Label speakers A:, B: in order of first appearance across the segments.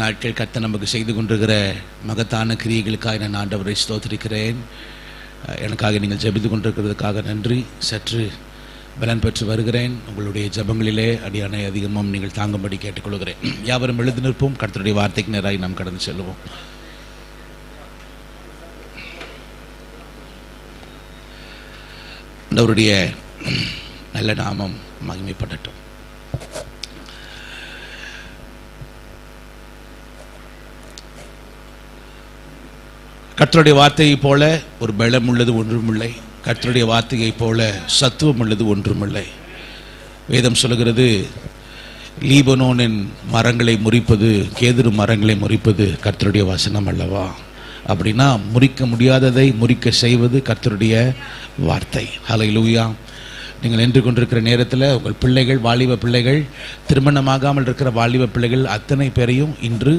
A: நாட்கள் கர்த்தர் நமக்கு செய்து கொண்டிருக்கிற மகத்தான கிரியைகளுக்காக நான் ஆண்டவரை ஸ்தோத்திரிக்கிறேன். எனக்காக நீங்கள் ஜெபித்து கொண்டிருக்கிறதுக்காக நன்றி. சற்று பலன் பெற்று வருகிறேன். உங்களுடைய ஜெபங்களிலே அடியானை அதிகமும் நீங்கள் தாங்கும்படி கேட்டுக்கொள்கிறேன். யாவரும் எழுந்து நிற்போம். கர்த்தருடைய வார்த்தைக்கு நேராக நாம் கடந்து செல்வோம். அவருடைய நல்ல நாமம் மகிமைப்படட்டும். கர்த்தருடைய வார்த்தையை போல ஒரு பலம் உள்ளது ஒன்றுமில்லை. கர்த்தருடைய வார்த்தையை போல சத்துவம் உள்ளது ஒன்றுமில்லை. வேதம் சொல்லுகிறது, லீபனோனின் மரங்களை முறிப்பது, கேதுரு மரங்களை முறிப்பது கர்த்தருடைய வசனம் அல்லவா? அப்படின்னா முறிக்க முடியாததை முறிக்க செய்வது கர்த்தருடைய வார்த்தை. ஹல்லேலூயா. நீங்கள் நின்று கொண்டிருக்கிற நேரத்தில் உங்கள் பிள்ளைகள், வாலிப பிள்ளைகள், திருமணமாகாமல் இருக்கிற வாலிப பிள்ளைகள் அத்தனை பேரையும் இன்று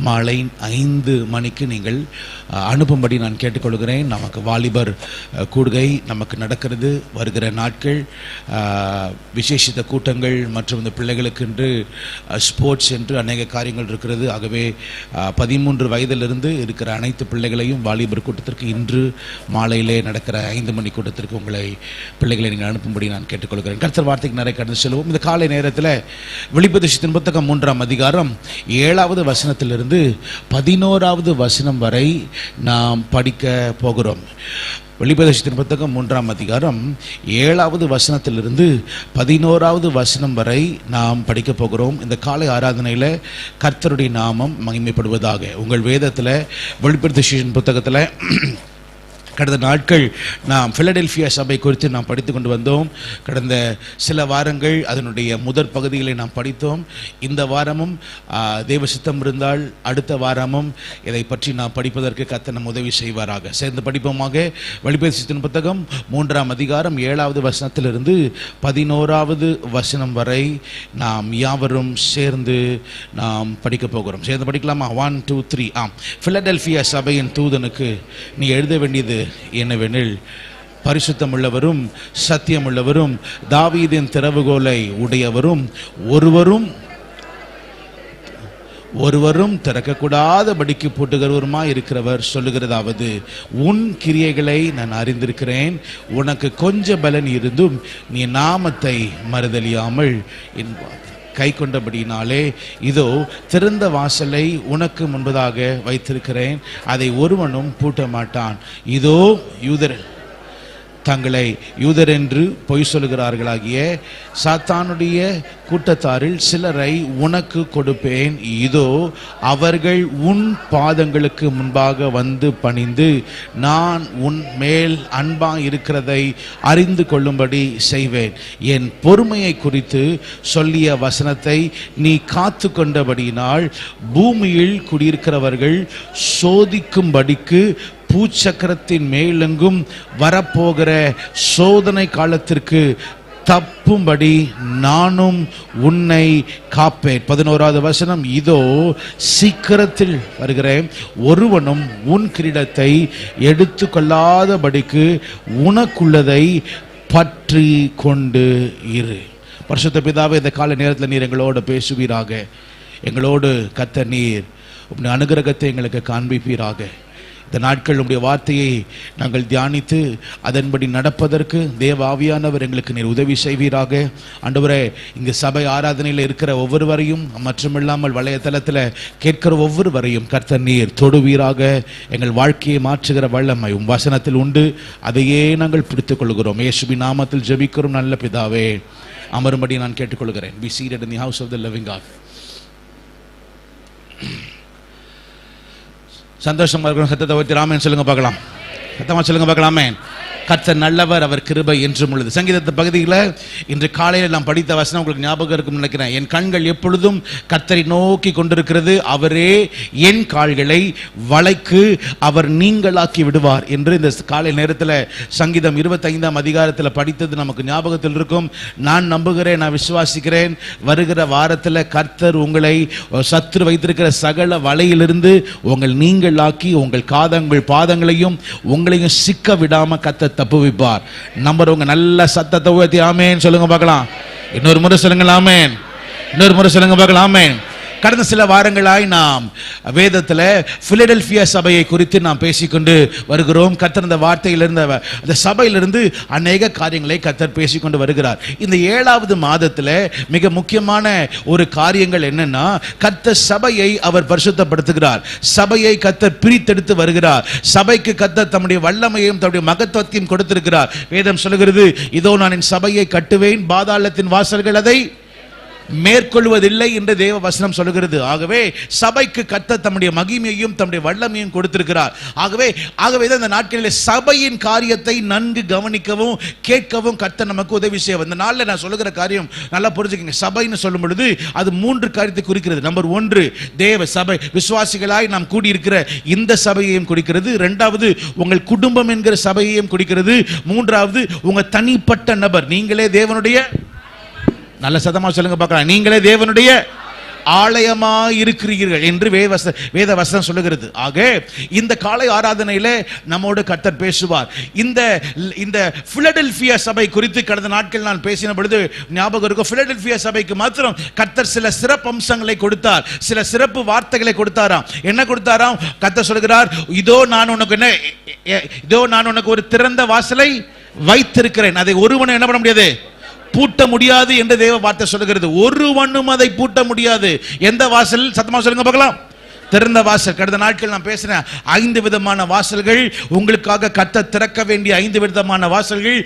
A: மாலை 5 மணிக்கு நீங்கள் அனுப்பும்படி நான் கேட்டுக்கொள்கிறேன். நமக்கு வாலிபர் கூடுகை நமக்கு நடக்கிறது. வருகிற நாட்கள் விசேஷித்த கூட்டங்கள் மற்றும் இந்த பிள்ளைகளுக்கு என்று ஸ்போர்ட்ஸ் என்று அநேக காரியங்கள் இருக்கிறது. ஆகவே 13 வயதிலிருந்து இருக்கிற அனைத்து பிள்ளைகளையும் வாலிபர் கூட்டத்திற்கு இன்று மாலையிலே நடக்கிற 5 மணி கூட்டத்திற்கு உங்களை பிள்ளைகளை நீங்கள் அனுப்பும்படி நான் கேட்டுக்கொள்கிறேன். கர்த்தர் வார்த்தைக்கு நிறைய கடந்து செல்வோம். இந்த காலை நேரத்தில் வெளிப்படுத்தின புத்தகம் 3ஆம் அதிகாரம் 7வது வசனத்திலிருந்து 11வது வசனம் வரை நாம் படிக்க போகிறோம். வெளிப்படுத்தின புத்தகம் 3ஆம் அதிகாரம் 7வது வசனத்திலிருந்து 11வது வசனம் வரை நாம் படிக்க போகிறோம். இந்த காலை ஆராதனையில் கர்த்தருடைய நாமம் மகிமைப்படுவதாக. உங்கள் வேதத்தில் வெளிப்படுத்தின புத்தகத்தில் கடந்த நாட்கள் நாம் பிலடெல்பியா சபை குறித்து நாம் படித்து கொண்டு வந்தோம். கடந்த சில வாரங்கள் அதனுடைய முதற் பகுதிகளை நாம் படித்தோம். இந்த வாரமும் தேவ சித்தம் இருந்தால் அடுத்த வாரமும் இதை பற்றி நாம் படிப்பதற்கு கர்த்தர் நம் உதவி செய்வாராக. சேர்ந்து படிப்போமாக. வெளிப்படுத்தின புத்தகம் 3ஆம் அதிகாரம் 7வது வசனத்திலிருந்து 11வது வசனம் வரை நாம் யாவரும் சேர்ந்து நாம் படிக்க போகிறோம். சேர்ந்து படிக்கலாமா? 1 2 3. பிலடெல்பியா சபையின் தூதனுக்கு நீ எழுத வேண்டியது என்னவெனில், பரிசுத்தம் உள்ளவரும் சத்தியம் உள்ளவரும் தாவீதின் திறவுகோலை உடையவரும் ஒருவரும் திறக்கக்கூடாதபடிக்கு பூட்டுகிறவருமாய் இருக்கிறவர் சொல்லுகிறதாவது, உன் கிரியைகளை நான் அறிந்திருக்கிறேன். உனக்கு கொஞ்ச பலன் இருந்தும் நீ நாமத்தை மறுதலியாமல் கை கொண்டபடினாலே இதோ திறந்த வாசலை உனக்கு முன்பதாக வைத்திருக்கிறேன், அதை ஒருவனும் பூட்ட மாட்டான். இதோ தங்களை யூதர் என்று பொய் சொல்லுகிறார்களாகிய சாத்தானுடைய கூட்டத்தாரில் சிலரை உனக்கு கொடுப்பேன். இதோ அவர்கள் உன் பாதங்களுக்கு முன்பாக வந்து பணிந்து நான் உன் மேல் அன்பா இருக்கிறதை அறிந்து கொள்ளும்படி செய்வேன். என் பொறுமையை குறித்து சொல்லிய வசனத்தை நீ காத்து கொண்டபடியினால் பூமியில் குடியிருக்கிறவர்கள் சோதிக்கும்படிக்கு பூச்சக்கரத்தின் மேலெங்கும் வரப்போகிற சோதனை காலத்திற்கு தப்பும்படி நானும் உன்னை காப்பேன். 11வது வசனம், இதோ சீக்கிரத்தில் வருகிறேன், ஒருவனும் உன் கிரீடத்தை எடுத்து கொள்ளாதபடிக்கு உனக்குள்ளதை பற்றி கொண்டு இரு. பரிசுத்த பிதாவே, இந்த கால நேரத்தில் நீர் எங்களோடு பேசுவீராக. எங்களோடு கர்த்தர் நீர் உம்முடைய அனுகிரகத்தை எங்களுக்கு காண்பிப்பீராக. இந்த நாட்கள் உடைய வார்த்தையை நாங்கள் தியானித்து அதன்படி நடப்பதற்கு தேவ ஆவியானவர் எங்களுக்கு நீர் உதவி செய்வீராக. ஆண்டவரே, இங்கு சபை ஆராதனையில் இருக்கிற ஒவ்வொருவரையும் மட்டுமில்லாமல் வலைத்தளத்தில் கேட்கிற ஒவ்வொருவரையும் கர்த்தர் நீர் தொடுவீராக. எங்கள் வாழ்க்கையை மாற்றுகிற வல்லமை உம் வசனத்தில் உண்டு. அதையே நாங்கள் பிடித்துக் கொள்கிறோம். இயேசுவின் நாமத்தில் ஜெபிக்கிறோம் நல்ல பிதாவே. அமரும்படி நான் கேட்டுக்கொள்கிறேன். Be seated in the house of the living God. சந்தோஷமா இருக்கணும். சத்தத்தை வைத்து ஆமென் சொல்லுங்க பார்க்கலாம். சத்தமா சொல்லுங்க பார்க்கலாம். ஆமென். கர்த்தர் நல்லவர், அவர் கிருபை என்றும் உள்ளது. சங்கீதத்து பகுதியில் இன்று காலையில் நாம் படித்த வசனம் உங்களுக்கு ஞாபகம் இருக்கும் நினைக்கிறேன். என் கண்கள் எப்பொழுதும் கர்த்தரை நோக்கி கொண்டிருக்கிறது, அவரே என் கால்களை வளைக்கு அவர் நீங்களாக்கி விடுவார் என்று இந்த காலை நேரத்தில் சங்கீதம் 25ஆம் அதிகாரத்தில் படித்தது நமக்கு ஞாபகத்தில் இருக்கும். நான் நம்புகிறேன், நான் விசுவாசிக்கிறேன், வருகிற வாரத்தில் கர்த்தர் உங்களை சத்துரு வைத்திருக்கிற சகல வலையிலிருந்து உங்கள் நீங்களாக்கி உங்கள் பாதங்களையும் உங்களையும் சிக்க விடாம கர்த்தர் தப்புவிப்பார். நம்புறவங்க நல்ல சத்தத்தை உயர்த்தி ஆமென் சொல்லுங்க பார்க்கலாம். இன்னொரு முறை சொல்லுங்க ஆமென். இன்னொரு முறை சொல்லுங்க பார்க்கலாம். ஆமென். கடந்த சில வாரங்களாய் நாம் வேதத்தில் பிலடெல்பியா சபையை குறித்து நாம் பேசிக்கொண்டு வருகிறோம். கர்த்தர் அந்த வார்த்தையிலிருந்து அந்த சபையிலிருந்து அநேக காரியங்களை கர்த்தர் பேசிக்கொண்டு வருகிறார். இந்த 7வது மாதத்தில் மிக முக்கியமான ஒரு காரியங்கள் என்னன்னா, கர்த்தர் சபையை அவர் பரிசுத்தப்படுத்துகிறார். சபையை கர்த்தர் பிரித்தெடுத்து வருகிறார். சபைக்கு கர்த்தர் தம்முடைய வல்லமையையும் தம்முடைய மகத்துவத்தையும் கொடுத்திருக்கிறார். வேதம் சொல்கிறது, இதோ நான் என் சபையை கட்டுவேன், பாதாளத்தின் வாசல்கள் அதை மேற்கொள்வதில்லை என்று தேவ வசனம் சொல்கிறது. ஆகவே சபைக்கு கர்த்தர் தம்முடைய மகிமையையும் தம்முடைய வல்லமையும் கொடுத்திருக்கிறார். ஆகவே இந்த நாட்களில் சபையின் காரியத்தை நன்கு கவனிக்கவும் கேட்கவும் கர்த்தர் நமக்கு உதவி செய்ய இந்த நாளில் நான் சொல்லுகிற காரியம் நல்லா புரிஞ்சுக்கங்க. சபைன்னு சொல்லும் பொழுது அது 3 காரியத்தை குறிக்கிறது. நம்பர் 1, தேவ சபை, விசுவாசிகளாய் நாம் கூடியிருக்கிற இந்த சபையையும் குறிக்கிறது. 2வது உங்கள் குடும்பம் என்கிற சபையையும் குறிக்கிறது. 3வது உங்க தனிப்பட்ட நபர், நீங்களே தேவனுடைய, நல்ல சத்தமா சொல்லுங்க பார்க்கலாம், நீங்களே தேவனுடைய ஆலயமாய் இருக்கிறீர்கள் என்று வேத வசனம் சொல்லுகிறது. ஆக இந்த காலை ஆராதனையிலே நம்மோடு கர்த்தர் பேசுவார். இந்த பிலடெல்பியா சபை குறித்து கடந்த நாட்கள் நான் பேசின பொழுது ஞாபகம் இருக்கும். பிலடெல்பியா சபைக்கு மாத்திரம் கர்த்தர் சில சிறப்பு அம்சங்களை கொடுத்தார், சில சிறப்பு வார்த்தைகளை கொடுத்தாராம். என்ன கொடுத்தாராம்? கர்த்தர் சொல்கிறார், இதோ நான் உனக்கு ஒரு திறந்த வாசலை வைத்திருக்கிறேன், அதை ஒருவனும் என்ன பண்ண முடியாது, பூட்ட முடியாது என்று தேவ வார்த்தை சொல்லுகிறது. ஒருவனும் அதை பூட்ட முடியாது. எந்த வாசல்? சத்தமா சொல்லுங்க பார்க்கலாம். திறந்த வாசல். கடந்த நாட்கள் நான் பேசினேன், 5 விதமான வாசல்கள் உங்களுக்காக கர்த்தர் திறக்க வேண்டிய 5 விதமான வாசல்கள்.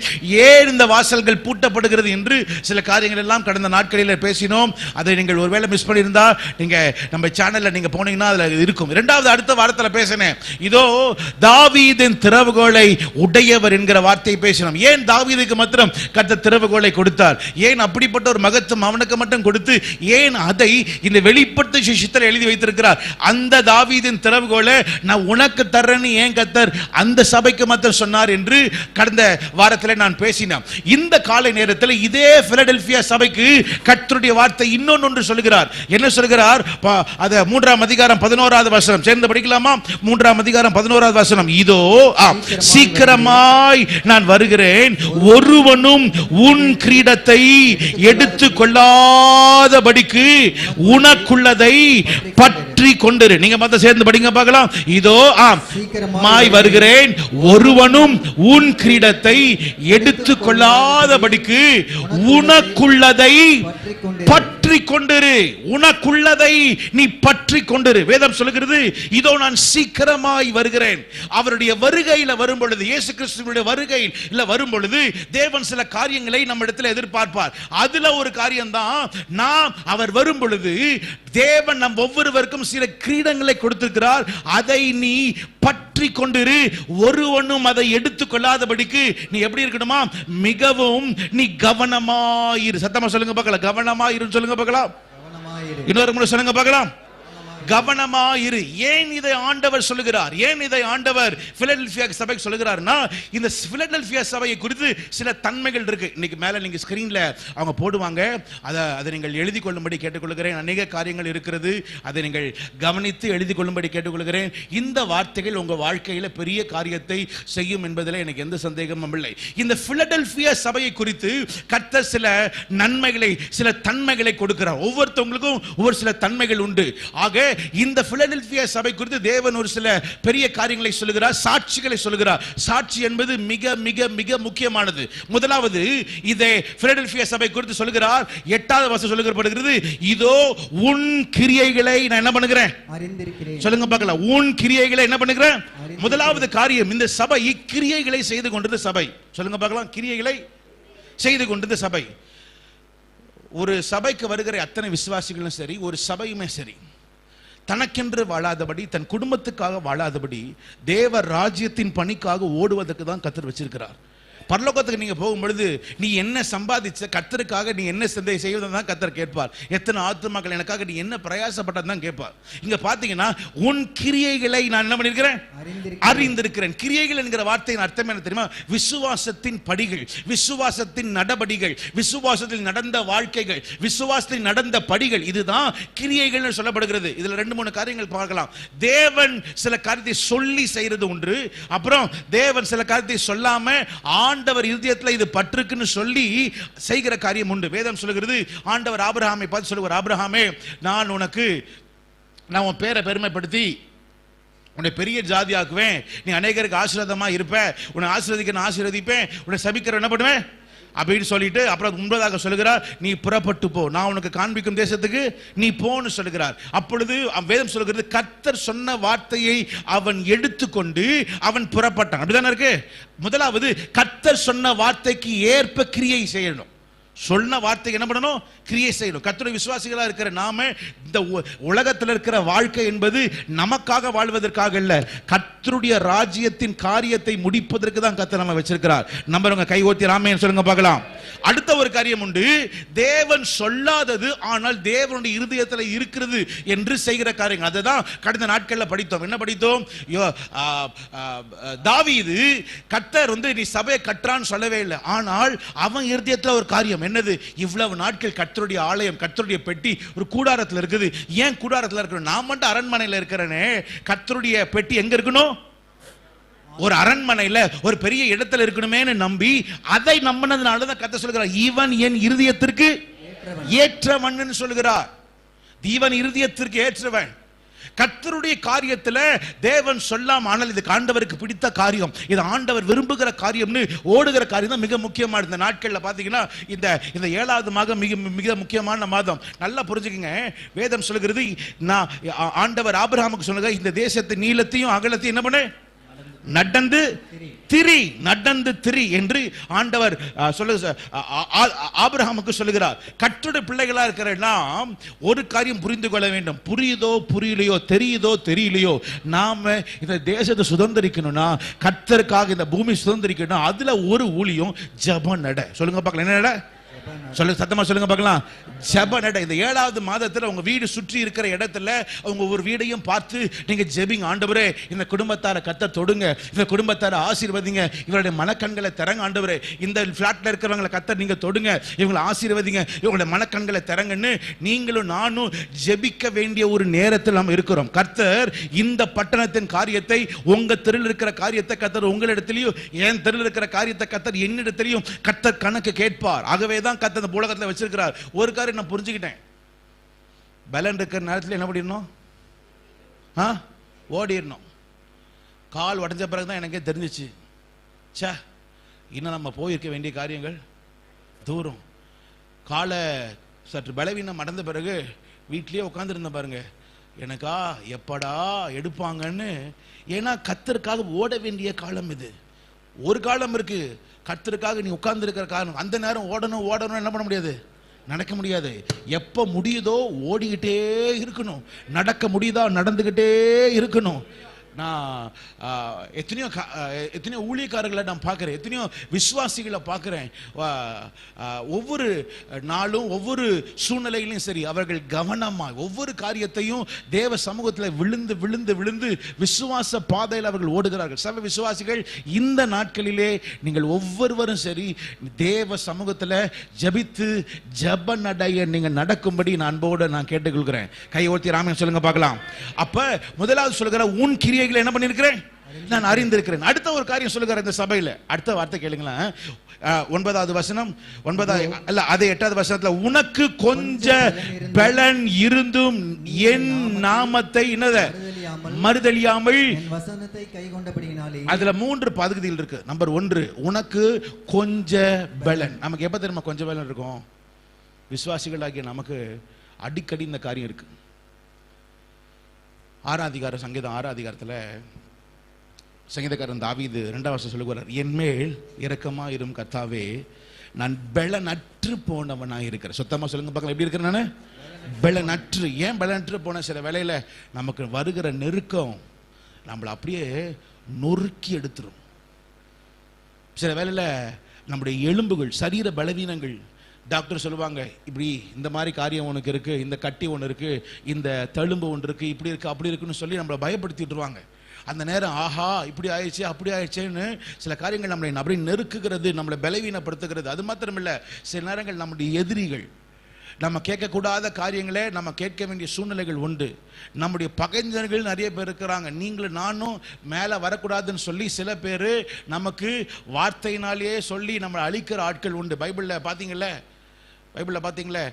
A: ஏன் இந்த வாசல்கள் பூட்டப்படுகிறது என்று சில காரியங்கள் எல்லாம் கடந்த நாட்களில் பேசினோம். அதை நீங்கள் ஒருவேளை மிஸ் பண்ணியிருந்தா நீங்க நம்ம சேனல்ல நீங்க போனீங்கன்னா அதுல இருக்கும். 2வது அடுத்த வாரத்தில் பேசினேன், இதோ தாவீதின் திறவுகோலை உடையவர் என்கிற வார்த்தையை பேசினோம். ஏன் தாவீதுக்கு மாத்திரம் கர்த்தர் திறவுகோலை கொடுத்தார்? ஏன் அப்படிப்பட்ட ஒரு மகத்துவம் அவனுக்கு மட்டும் கொடுத்து ஏன் அதை இந்த வெளிப்பட்ட சித்தத்தில் எழுதி வைத்திருக்கிறார்? அந்த தாவீதின் திறவுகோலை நான் உனக்கு தர்றேன்னு ஏன் கர்த்தர் அந்த சபைக்கு மாத்திரம் சொன்னார் என்று கடந்த வாரத்தில் நான் பேசினேன். இந்த காலை நேரத்தில் இதே பிலடெல்பியா சபைக்கு கர்த்தருடைய வார்த்தை இன்னொன்று சொல்கிறார். என்ன சொல்கிறார்? அது 3ஆம் அதிகாரம் 11வது வசனம். சேர்ந்து படிக்கலாமா? 3ஆம் அதிகாரம் 11வது வசனம். இதோ சீக்கிரமாய் நான் வருகிறேன், ஒருவனும் உன் கிரீடத்தை எடுத்துக் கொள்ளாதபடிக்கு உனக்குள்ளதை பற்றி கொண்டு. நீங்க மத்த சேர்ந்து படிங்க பார்க்கலாம். இதோ சீக்கிரமாய் வருகிறேன், ஒருவனும் உன் கிரீடத்தை எடுத்துக் கொள்ளாதபடிக்கு உனக்குள்ளதை பற்றி கொண்டிரு. உனக்குள்ளதை நீ பற்றி கொண்டிரு. வேதம் சொல்லுகிறது, இதோ நான் சீக்கிரமாய் வருகிறேன். அவருடைய வருகையில் வரும் பொழுது, இயேசு கிறிஸ்துவினுடைய வருகையில் வரும் பொழுது தேவன் சில காரியங்களை நம்ம இடத்துல எதிர்பார்ப்பார். அதுல ஒரு காரியம் தான், நாம் அவர் வரும் பொழுது தேவன் நம் ஒவ்வொருவருக்கும் சில கிரீடங்களை கொடுத்திருக்கிறார். அதை நீ பற்றி கொண்டிரு, ஒருவனும் அதை எடுத்துக் கொள்ளாதபடிக்கு நீ எப்படி இருக்கணுமா? மிகவும் நீ கவனமாயிரு. சத்தமா சொல்லுங்க பார்க்கலாம். கவனமாயிரு சொல்லுங்க பார்க்கலாம். இன்னொரு முறை சொல்லுங்க பார்க்கலாம். கவனமாயிரு. ஏன் இதை ஆண்டவர் சொல்லுகிறார்? ஏன் இதை ஆண்டவர் பிலடெல்பியா சபைக்கு சொல்லுகிறார்னா, இந்த பிலடெல்பியா சபையை குறித்து சில தன்மைகள் இருக்கு. இன்னைக்கு மேல நீங்க ஸ்கிரீன்ல அவங்க போடுவாங்க, அதை நீங்கள் எழுதி கொள்ளும்படி கேட்டுக்கொள்கிறேன். அநேக காரியங்கள் இருக்கிறது, அதை நீங்கள் கவனித்து எழுதி கொள்ளும்படி கேட்டுக்கொள்கிறேன். இந்த வார்த்தைகள் உங்க வாழ்க்கையில பெரிய காரியத்தை செய்யும் என்பதில் எனக்கு எந்த சந்தேகமும் இல்லை. இந்த பிலடெல்பியா சபையை குறித்து கர்த்தர் சில நன்மைகளை, சில தன்மைகளை கொடுக்கிறார். ஒவ்வொருத்தவங்களுக்கும் ஒவ்வொரு சில தன்மைகள் உண்டு. ஆக இந்த பிலடெல்பியா சபை குறித்து தேவன் ஒரு சில பெரிய காரியங்களை சொல்லுகிறார், சாட்சிகளை சொல்லுகிறார். சாட்சி என்பது மிக மிக மிக முக்கியமானது. முதலாவது இதை பிலடெல்பியா சபை குறித்து சொல்லுகிறார். 8வது வசனம் சொல்லுகிறது, இதோ உன் கிரியைகளை நான் என்ன பண்ணுகிறேன்? அறிந்திருக்கிறேன். சொல்லுங்க பார்க்கலாம். உன் கிரியைகளை என்ன பண்ணுகிறேன்? முதலாவது காரியம், இந்த சபை கிரியைகளை செய்து கொண்டிருந்த சபை. சொல்லுங்க பார்க்கலாம். கிரியைகளை செய்து கொண்டிருந்த சபை. ஒரு சபைக்கு வருகிற அத்தனை விசுவாசிகளும் சரி, ஒரு சபையுமே சரி, தனக்கென்று வாழாதபடி, தன் குடும்பத்துக்காக வாழாதபடி, தேவ ராஜ்யத்தின் பணிக்காக ஓடுவதற்கு தான் கர்த்தர் வச்சிருக்கிறார். பரலோகத்துக்கு நீங்க போகும்பொழுது நீ என்ன சம்பாதிச்ச, கர்த்தருக்காக நீ என்ன செய்வதை தான் கர்த்தர் கேட்பார். எத்தனை ஆத்துமாக்கள் எனக்காக நீ என்ன பிரயாசப்பட்டதான் கேட்பார். இங்க பாத்தீங்கன்னா, உன் கிரியைகளை நான் என்ன பண்ணிருக்கிறேன்? அறிந்திருக்கிறேன். கிரியைகள் என்கிற வார்த்தையின் அர்த்தம் என்ன தெரியுமா? விசுவாசத்தின் படிகள், விசுவாசத்தின் நடபடிகள், விசுவாசத்தில் நடந்த வாழ்க்கைகள், விசுவாசத்தில் நடந்த படிகள், இதுதான் கிரியைகள் சொல்லப்படுகிறது. இதுல 2-3 காரியங்கள் பார்க்கலாம். தேவன் சில காரியத்தை சொல்லி செய்யறது ஒன்று, அப்புறம் தேவன் சில காரியத்தை சொல்லாம ஆண்டவர் இருதயத்தில் இது பற்றுக்குன்னு சொல்லி செய்கிற காரியம் உண்டு. வேதம் சொல்லுகிறது, ஆண்டவர் ஆபிரகாமை பார்த்து சொல்லுவார், ஆபிரகாமே, நான் உன் பேரை பெருமைப்படுத்தி உன்னை பெரிய ஜாதி ஆக்குவேன், நீ அநேகருக்கு ஆசீர்வாதமா இருப்ப, உன்னை ஆசீர்வதிக்க நான் ஆசீர்வதிப்பேன், உன்னை சபிக்கிற என்ன பண்ணுவேன் அப்படின்னு சொல்லிட்டு அப்புறம் 9வது சொல்லுகிறார், நீ புறப்பட்டு போ, நான் உனக்கு காண்பிக்கும் தேசத்துக்கு நீ போன்னு சொல்லுகிறார். அப்பொழுது வேதம் சொல்லுகிறது, கர்த்தர் சொன்ன வார்த்தையை அவன் எடுத்துக்கொண்டு அவன் புறப்பட்டான். அப்படிதானே இருக்கு. முதலாவது கர்த்தர் சொன்ன வார்த்தைக்கு ஏற்ப கிரியை செய்யணும். சொன்ன வார்த்தை என்ன பண்ணணும்? கிரியை செய்யணும். கர்த்தருடைய விசுவாசிகளா இருக்கிற நாம இந்த உலகத்தில் இருக்கிற வாழ்க்கை என்பது நமக்காக வாழ்வதற்காக இல்ல, கர்த்தருடைய ராஜ்யத்தின் காரியத்தை முடிப்பதற்கு தான் கர்த்தர் நம்ம வச்சிருக்கிறார். நம்பறவங்க கை ஓத்தி ஆமென் சொல்லுங்க பார்க்கலாம். அடுத்த ஒரு காரியம் உண்டு, தேவன் சொல்லாதது ஆனால் தேவனுடைய இருதயத்தில் இருக்கிறது என்று செய்கிற காரியங்கள். அதுதான் கடந்த நாட்களில் படித்தோம். என்ன படித்தோம்? தாவீது கர்த்தர் நீ சபையை கற்றான்னு சொல்லவே இல்லை, ஆனால் அவன் இருதயத்தில் ஒரு காரியம் என்னது? இவ்வளவு நாட்கள் கர்த்தருடைய ஆலயம், கர்த்தருடைய பெட்டி ஒரு கூடாரத்தில் இருக்குது. ஏன் கூடாரத்தில் இருக்கணும்? நான் மட்டும் அரண்மனையில் இருக்கிறேனே, கர்த்தருடைய பெட்டி எங்க இருக்கணும்? ஒரு அரண்மனையில ஒரு பெரிய இடத்துல இருக்கணுமேன்னு நம்பி அதை நம்பினதுனால தான் கர்த்தர் சொல்கிறார், இவன் என் இருதயத்திற்கு ஏற்றவன் சொல்கிறார். இவன் இருதயத்திற்கு ஏற்றவன். கர்த்தருடைய காரியத்துல தேவன் சொல்லாம, ஆனால் இது ஆண்டவருக்கு பிடித்த காரியம், இது ஆண்டவர் விரும்புகிற காரியம்னு ஓடுகிற காரியம் தான் மிக முக்கியமான. இந்த நாட்கள்ல பாத்தீங்கன்னா இந்த 7வது மாதம் மிக முக்கியமான மாதம். நல்லா புரிஞ்சுக்கங்க. வேதம் சொல்லுகிறது, நான் ஆண்டவர் ஆபிரகாமுக்கு சொல்லுங்க, இந்த தேசத்து நீளத்தையும் அகலத்தையும் என்ன பண்ணு? நடந்து திரி என்று ஆண்டவர் ஆபிரகாமுக்கு சொல்லுகிறார். கர்த்தருடைய பிள்ளைகளா இருக்கிற நாம் ஒரு காரியம் புரிந்து கொள்ள வேண்டும். புரியுதோ புரியலையோ, தெரியுதோ தெரியலையோ, நாம இந்த தேசத்தை சுதந்திரிக்கணும்னா, கர்த்தருக்காக இந்த பூமி சுதந்திரிக்கணும், அதுல ஒரு ஊழியம் ஜெபம் நட. சொல்லுங்க பார்க்கலாம், என்ன நட? சொல்லுங்க, சத்தமா சொல்லுங்க பார்க்கலாம். ஜெப நட. இந்த 7வது மாதத்துல உங்க வீடு சுற்றி இருக்கிற இடத்துல உங்க ஒரு வீடையும் பார்த்து நீங்க ஜெபிங்க. ஆண்டவரே, இந்த குடும்பத்தார கர்த்தர் தொடுங்க, இந்த குடும்பத்தார ஆசீர்வதிங்க, இவருடைய மனக்கண்களை திறங்க. ஆண்டவரே, இந்த பிளாட்ல இருக்கிறவங்களை கர்த்தர் நீங்க தொடுங்க, இவங்களை ஆசீர்வதிங்க, இவங்களுடைய மனக்கண்களை திறங்கன்னு நீங்களும் நானும் ஜெபிக்க வேண்டிய ஒரு நேரத்தில் நாம் இருக்கிறோம். கர்த்தர் இந்த பட்டணத்தின் காரியத்தை, உங்க தெருவில் இருக்கிற காரியத்தை கர்த்தர் உங்களிடத்திலையும், என் தெருவில் இருக்கிற காரியத்தை கர்த்தர் என்னிடத்திலையும் கர்த்தர் கணக்கு கேட்பார். ஆகவேதான் கர்த்தர் இந்த உலகத்தில் வச்சிருக்கிறார். ஒரு காரியம் நான் புரிஞ்சுக்கிட்டேன், பலன் இருக்கிற நேரத்தில் என்ன பண்ணிடணும்? ஓடிடணும். கால் உடஞ்ச பிறகுதான் எனக்கே தெரிஞ்சிச்சு, சே, இன்னும் நம்ம போயிருக்க வேண்டிய காரியங்கள் தூரம். காலை சற்று பலவீனம் அடைந்த பிறகு வீட்லயே உட்காந்துருந்த பாருங்க, எனக்கா எப்படா எடுப்பாங்கன்னு. ஏன்னா கர்த்தருக்காக ஓட வேண்டிய காலம் இது. ஒரு காலம் இருக்கு, கர்த்தருக்காக நீ உட்கார்ந்து இருக்கிற காரணம். அந்த நேரம் ஓடணும் என்ன பண்ண முடியாது, நடக்க முடியாது. எப்ப முடியுதோ ஓடிக்கிட்டே இருக்கணும், நடக்க முடியுதா நடந்துகிட்டே இருக்கணும். நான் எத்தனையோ ஊழியக்காரர்களை நான் பார்க்குறேன், எத்தனையோ விசுவாசிகளை பார்க்குறேன். ஒவ்வொரு நாளும் ஒவ்வொரு சூழ்நிலையிலும் சரி, அவர்கள் கவனமாக ஒவ்வொரு காரியத்தையும் தேவ சமூகத்தில் விழுந்து விழுந்து விழுந்து விசுவாச பாதையில் அவர்கள் ஓடுகிறார்கள். சபை விசுவாசிகள், இந்த நாட்களிலே நீங்கள் ஒவ்வொருவரும் சரி தேவ சமூகத்தில் ஜபித்து ஜப நடைய நீங்கள் நடக்கும்படி நான் அன்போடு நான் கேட்டுக்கொள்கிறேன். கை ஓர்த்தி ராமன் சொல்லுங்க பார்க்கலாம். அப்ப முதலாவது சொல்லுகிற, உன் கிரியைகளை என்ன பண்ணிருக்கிறேன்? நான் அறிந்திருக்கிறேன். அடுத்த ஒரு காரியம் சொல்லுகிறார் இந்த சபையில. அடுத்த வார்த்தை கேளுங்களேன். 9வது வசனம், 8வது வசனத்துல, உனக்கு கொஞ்ச பலன் இருந்தும் என் நாமத்தை மறுதலியாமல்
B: வசனத்தை கைக்கொண்டபடியினாலே.
A: அதுல 3 பகுதிகள் இருக்கு. நம்பர் 1, உனக்கு கொஞ்ச பலன். நமக்கு எப்ப தெரியுமா கொஞ்ச பலன் இருக்கும்? விசுவாசிகளாகிய நமக்கு அடிக்கடி இந்த காரியம் இருக்கு. 6ஆம் அதிகாரம், சங்கீதம் 6ஆம் அதிகாரத்தில் சங்கீதக்காரன் தாவீது 2வது வசனம் சொல்லுகிறார், என் மேல் இரக்கமா இரும் கர்த்தாவே, நான் பலனற்று போனவனாக இருக்கிறேன். சுத்தமா சொல்லுங்க பார்க்கலாம், எப்படி இருக்கிறேன் நான்? பலனற்று. ஏன் பலனற்று போன? சில வேளையில நமக்கு வருகிற நெருக்கம் நம்மளை அப்படியே நொறுக்கி எடுத்துரும். சில வேளையில நம்முடைய எலும்புகள், சரீர பலவீனங்கள், டாக்டர் சொல்லுவாங்க, இப்படி இந்த மாதிரி காரியம் உனக்கு இருக்கு, இந்த கட்டி ஒன்று இருக்கு, இந்த தழும்பு ஒன்று இருக்கு, இப்படி இருக்கு அப்படி இருக்குன்னு சொல்லி நம்மளை பயப்படுத்திட்டுருவாங்க. அந்த நேரம் ஆஹா இப்படி ஆயிடுச்சு அப்படி ஆயிடுச்சேன்னு சில காரியங்கள் நம்மளை அப்படியே நெருக்குகிறது, நம்மளை பலவீனப்படுத்துகிறது. அது மாத்திரமில்லை, சில நேரங்கள் நம்முடைய எதிரிகள், நம்ம கேட்கக்கூடாத காரியங்களே நம்ம கேட்க வேண்டிய சூழ்நிலைகள் உண்டு. நம்முடைய பகைஞர்கள் நிறைய பேர் இருக்கிறாங்க. நீங்களும் நானும் மேலே வரக்கூடாதுன்னு சொல்லி சில பேர் நமக்கு வார்த்தையினாலேயே சொல்லி நம்மளை அழிக்கிற ஆட்கள் உண்டு. பைபிளில் பார்த்தீங்களே,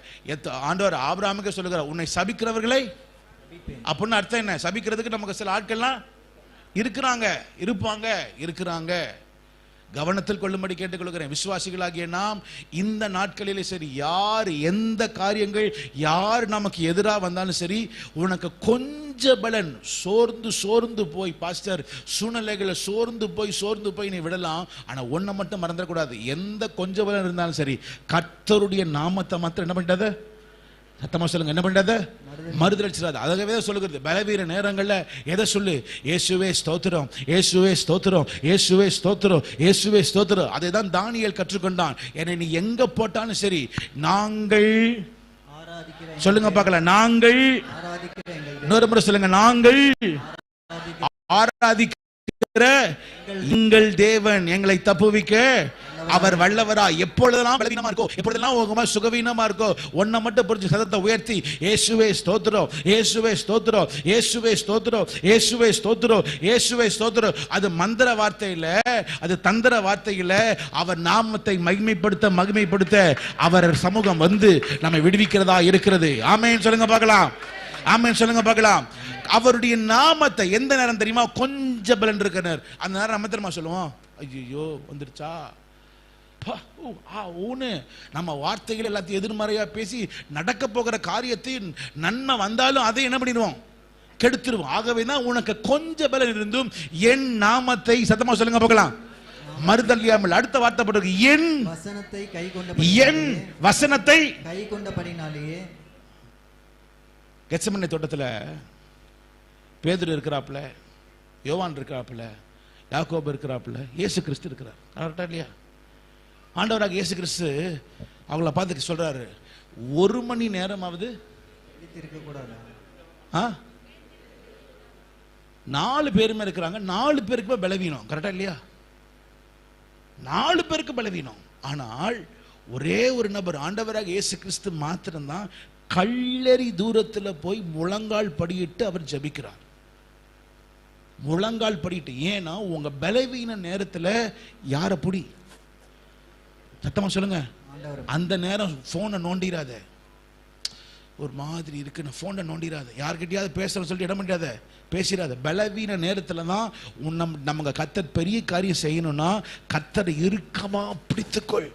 A: ஆண்டவர் ஆபிரகாமுக்கு சொல்லுகிறார், உன்னை சபிக்கிறவர்களை அப்படின்னு அர்த்தம் என்ன? சபிக்கிறதுக்கு நமக்கு சில ஆட்கள்லாம் இருக்கிறாங்க. கவனத்தில் கொள்ளும்படி கேட்டுக்கொள்கிறேன். விசுவாசிகளாகிய நாம் இந்த நாட்களிலே சரி, யார் எந்த காரியங்கள் யார் நமக்கு எதிராக வந்தாலும் சரி, உனக்கு கொஞ்ச பலன் சோர்ந்து போய் பாஸ்டர் சூழ்நிலைகளை சோர்ந்து போய் நீ விடலாம். ஆனால் ஒன்றை மட்டும் மறந்துடக்கூடாது, எந்த கொஞ்ச பலன் இருந்தாலும் சரி, கர்த்தருடைய நாமத்தை மாத்திரம் என்ன பண்ணிட்டாத, சத்தமா சொல்லுங்க, என்ன பண்ணாத, மறுதலிச்சிடாது. அதுவே சொல்லுகிறது, பலவீன நேரங்களில் எதை சொல்லு? இயேசுவே ஸ்தோத்திரம், இயேசுவே ஸ்தோத்திரம், இயேசுவே ஸ்தோத்திரம், இயேசுவே ஸ்தோத்திரம். அதை தான் தானியேல் கற்றுக்கொண்டான். என்னை நீ எங்க போட்டாலும் சரி, நாங்கள் சொல்லுங்க பார்க்கலாம், நாங்கள் இன்னொரு முறை சொல்லுங்க, நாங்கள் ஆராதிக்கிற எங்கள் தேவன் எங்களை தப்புவிக்க அவர் வல்லவரா. எப்பொழுதெல்லாம் பலவீனமா இருக்கோ, எப்பொழுதெல்லாம் சுகவீனமா இருக்கோ, ஒன்ன மட்டும் புரிஞ்சு சத்தத்தை உயர்த்தி இயேசுவே ஸ்தோத்திரம், இயேசுவே ஸ்தோத்திரம், இயேசுவே ஸ்தோத்திரம், இயேசுவே ஸ்தோத்திரம், இயேசுவே ஸ்தோத்திரம். அது மந்திர வார்த்தை இல்ல, அது தந்திர வார்த்தை இல்ல. அவர் நாமத்தை மகிமைப்படுத்த அவர் சமூகம் வந்து நம்மை விடுவிக்கிறதா இருக்கிறது. ஆமென் சொல்லுங்க பார்க்கலாம், ஆமென் சொல்லுங்க பார்க்கலாம். அவருடைய நாமத்தை எந்த நேரம் தெரியுமா? கொஞ்சம் பலன் இருக்கிறார். அந்த நேரம் நம்ம தெரியுமா சொல்லுவோம், ஐயோ வந்துருச்சா, நம்ம வார்த்தைகள் எல்லாத்தையும் எதிர்மறையா பேசி நடக்க போகிற காரியத்தை நன்மை வந்தாலும் அதை என்ன பண்ணிடுவோம், கெடுத்துருவோம். ஆகவே தான் உனக்கு கொஞ்சம் பலன் இருந்தும் என் நாமத்தை, சத்தமா சொல்லுங்க பார்க்கலாம், மறுதலியாமல். அடுத்த வார்த்தை போட்டு, என் வசனத்தை கை கொண்டபடினாலே. கெத்செமனே தோட்டத்தில் பேதுரு இருக்கிறாப்புல, யோவான் இருக்கிறாப்புல, யாக்கோபு இருக்கிறாப்புல, இயேசு கிறிஸ்து இருக்கிறார். கரெக்டா இல்லையா? ஆண்டவராக இயேசு கிறிஸ்து அவங்கள பார்த்து சொல்றாரு, 1 மணி நேரமாவது 4 பேருமே இருக்கிறாங்க, 4 பேருக்கு பலவீனம். கரெக்டா இல்லையா? 4 பேருக்கு பலவீனம். ஆனால் ஒரே ஒரு நபர், ஆண்டவராக இயேசு கிறிஸ்து மாத்திரம்தான் கல்லறி தூரத்தில் போய் முழங்கால் படியிட்டு அவர் ஜெபிக்கிறார். முழங்கால் படியிட்டு. ஏன்னா உங்க பலவீன நேரத்தில் யார புடி, சத்தமா சொல்லுங்க, அந்த நேரம் போனை நோண்டிராத, ஒரு மாதிரி இருக்கு போனை நோண்டிராத, யார்கிட்டயாவது பேசுறேன்னு சொல்லிட்டு இடம் பண்ணிடாத, பேசிடாத. பலவீன நேரத்துல தான் நமக்கு கர்த்தர் பெரிய காரியம் செய்யணும்னா கர்த்தரை இறுக்கமா பிடித்துக்கொள்.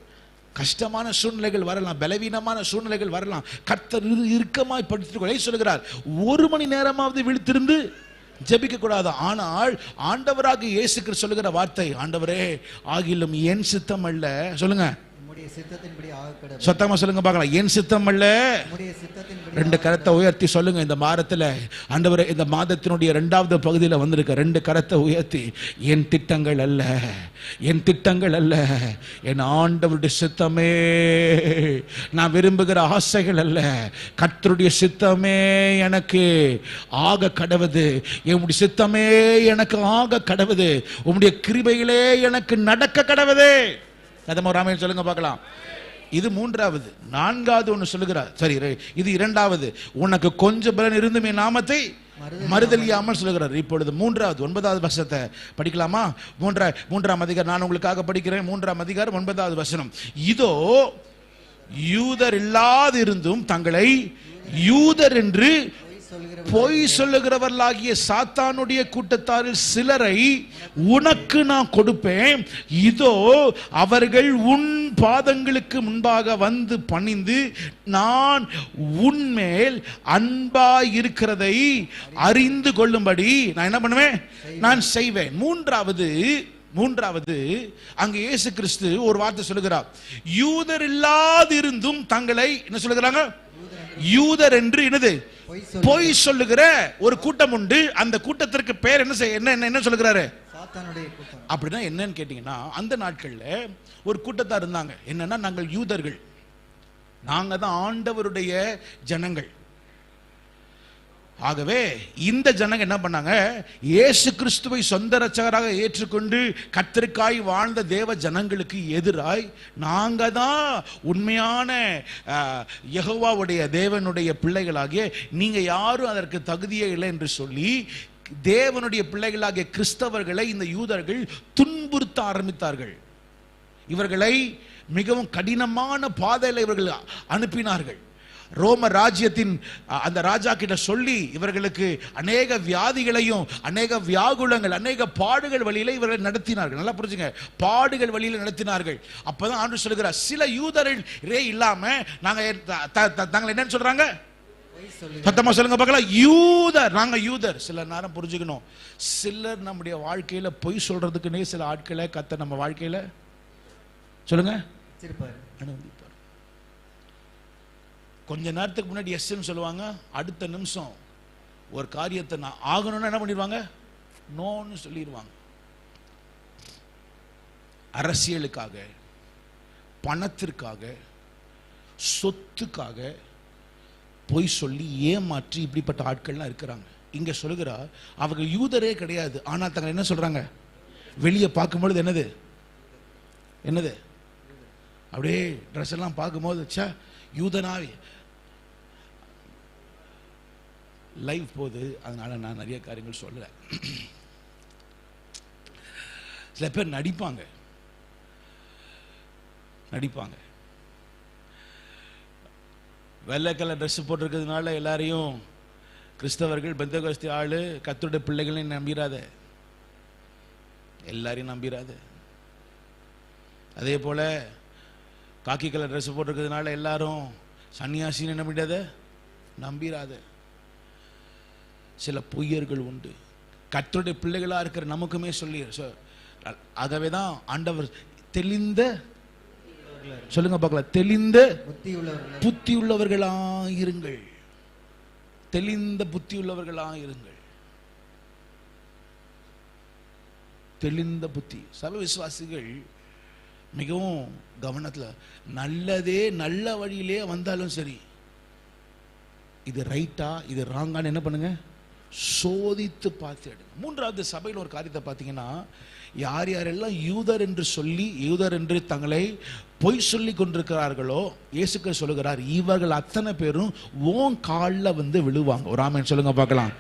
A: கஷ்டமான சூழ்நிலைகள் வரலாம், பலவீனமான சூழ்நிலைகள் வரலாம், கர்த்தர் இறுக்கமாய் பிடித்துக்கொள் சொல்லுகிறார். 1 மணி நேரமாவது விழித்திருந்து ஜெபிக்க கூடாது. ஆனால் ஆண்டவராக இயேசு கிறிஸ்து சொல்லுகிற வார்த்தை, ஆண்டவரே ஆகிலும் என் சித்தம் அல்ல, சொல்லுங்க, சத்தமா சொல்லுங்க பார்க்கலாம், என் சித்தம் அல்ல. 2 கரத்தை உயர்த்தி சொல்லுங்க. இந்த வாரத்தில் ஆண்டவரே, இந்த மாதத்தினுடைய 2வது பகுதியில் வந்திருக்க 2 கரத்தை உயர்த்தி, என் திட்டங்கள் அல்ல, என் திட்டங்கள் அல்ல, என் ஆண்டவருடைய சித்தமே, நான் விரும்புகிற ஆசைகள் அல்ல, கர்த்தருடைய சித்தமே எனக்கு ஆக கடவுது, என்னுடைய சித்தமே எனக்கு ஆக கடவுது, உம்முடைய கிருபைகளே எனக்கு நடக்க கடவுது. ராமன் சொல்லுங்க பார்க்கலாம். இது 3வது. 4வது ஒன்று சொல்லுகிறார். சரி, இது 2வது. உனக்கு கொஞ்சம் பலன் இருந்தும் என் நாமத்தை மறுதலியாமல் சொல்லுகிறார். இப்பொழுது 3வது 9வது வசனத்தை படிக்கலாமா? 3ஆம் அதிகாரம் நான் உங்களுக்காக படிக்கிறேன். 3ஆம் அதிகாரம் 9வது வசனம். இதோ யூதர் இல்லாதிருந்தும் தங்களை யூதர் என்று பொய் சொல்லுகிறவர்களாகிய சாத்தானுடைய கூட்டத்தாரில் சிலரை உனக்கு நான் கொடுப்பேன். இதோ அவர்கள் உன் பாதங்களுக்கு முன்பாக வந்து பணிந்து நான் உன்மேல் அன்பாய் இருக்கிறதை அறிந்து கொள்ளும்படி நான் என்ன பண்ணுவேன், நான் செய்வேன். மூன்றாவது அங்க இயேசு கிறிஸ்து ஒரு வார்த்தை சொல்லுகிறார். யூதர் இல்லாதிருந்தும் தங்களை என்ன சொல்லுகிறாங்க, யூதர் என்று என்னது பொய் சொல்லுகிற ஒரு கூட்டம் உண்டு. அந்த கூட்டத்திற்கு பேர் என்ன சொல்லுகிறாரு, சாத்தானுடைய கூட்டம். அப்படின்னா என்னன்னு கேட்டீங்கன்னா, அந்த நாட்கள்ல ஒரு கூட்டத்தார் இருந்தாங்க. என்னன்னா, நாங்கள் யூதர்கள், நாங்க தான் ஆண்டவருடைய ஜனங்கள். ஆகவே இந்த ஜனங்க என்ன பண்ணாங்க, இயேசு கிறிஸ்துவை சொந்த இரட்சகராக ஏற்றுக்கொண்டு கர்த்தருக்காய் வாழ்ந்த தேவ ஜனங்களுக்கு எதிராய் நாங்க தான் உண்மையான யெகோவாவுடைய தேவனுடைய பிள்ளைகளாகிய நீங்க யாரும் அதற்கு தகுதியே இல்லை என்று சொல்லி தேவனுடைய பிள்ளைகளாகிய கிறிஸ்தவர்களை இந்த யூதர்கள் துன்புறுத்த ஆரம்பித்தார்கள். இவர்களை மிகவும் கடினமான பாதையில் இவர்கள் அனுப்பினார்கள். ரோம ராஜ்யத்தின் அந்த ராஜா கிட்ட சொல்லி இவர்களுக்கு அநேக வியாதிகளையும் அநேக வியாகுலங்கள் அநேக பாடுகள் வழியில இவர்களை நடத்தினார்கள். நல்லா புரிஞ்சுங்க, பாடுகள் வழியில நடத்தினார்கள். அப்பதான் ஆண்டவர் சொல்லுகிறார், சில யூதரே இல்லாம நாங்கள் என்னன்னு சொல்றாங்க, சத்தமா சொல்லுங்க பார்க்கலாம், யூதர், நாங்க யூதர். சில நேரம் புரிஞ்சுக்கணும், சிலர் நம்முடைய வாழ்க்கையில பொய் சொல்றதுக்குன்னே சில ஆட்களை கத்த நம்ம வாழ்க்கையில சொல்லுங்க அனுமதிப்பார். கொஞ்ச நேரத்துக்கு முன்னாடி எஸ்ன்னு சொல்லுவாங்க, அடுத்த நிமிஷம் ஒரு காரியத்தை நான் ஆகணும்னு என்ன பண்ணிடுவாங்க, நோன்னு சொல்லிடுவாங்க. அரசியலுக்காக, பணத்திற்காக, சொத்துக்காக பொய் சொல்லி ஏமாற்றி இப்படிப்பட்ட ஆட்கள்லாம் இருக்கிறாங்க. இங்க சொல்லுகிறா அவங்க யூதரே கிடையாது, ஆனால் தங்க என்ன சொல்றாங்க, வெளியே பார்க்கும்பொழுது என்னது என்னது அப்படியே ட்ரெஸ் எல்லாம் பார்க்கும்போது யூதனாவே லைவ் போகுது, அதனால நான் நிறைய காரியங்கள் சொல்லல. சில பேர் நடிப்பாங்க வெள்ளை கலர் ட்ரெஸ் போட்டிருக்கிறதுனால எல்லாரையும் கிறிஸ்தவர்கள் பெந்தகோஸ்தே ஆளு கர்த்தருடைய பிள்ளைகளையும் நம்பிராத, எல்லாரையும் நம்பிராத. அதே போல காக்கி கலர் ட்ரெஸ் போட்டிருக்கிறதுனால எல்லாரும் சன்னியாசின்னு நம்பிடாத, நம்பிராத. சில பொய்யர்கள் உண்டு, கர்த்தருடைய பிள்ளைகளா இருக்கிற நமக்குமே சொல்லி. ஆகவே தான் ஆண்டவர் தெளிந்த, சொல்லுங்க பார்க்கலாம், தெளிந்த புத்தி உள்ளவர்களா இருங்கள், தெளிந்த புத்தி உள்ளவர்களா இருங்கள். தெளிந்த புத்தி. சபை விசுவாசிகள் மிகவும் கவனத்துல, நல்லதே நல்ல வழியிலே வந்தாலும் சரி, இது ரைட்டா இது ராங்கான்னு என்ன பண்ணுங்க, சோதித்து பார்த்து எடுங்க. மூன்றாவது சபையில் ஒரு காரியத்தை பார்த்தீங்கன்னா, யார் யாரெல்லாம் யூதர் என்று சொல்லி யூதர் என்று தங்களை பொய் சொல்லி கொண்டிருக்கிறார்களோ இயேசுக்கு சொல்லுகிறார், இவர்கள் அத்தனை பேரும் ஓன் காலில் வந்து விழுவாங்க. ஒரு ஆமென் சொல்லுங்க பார்க்கலாம்.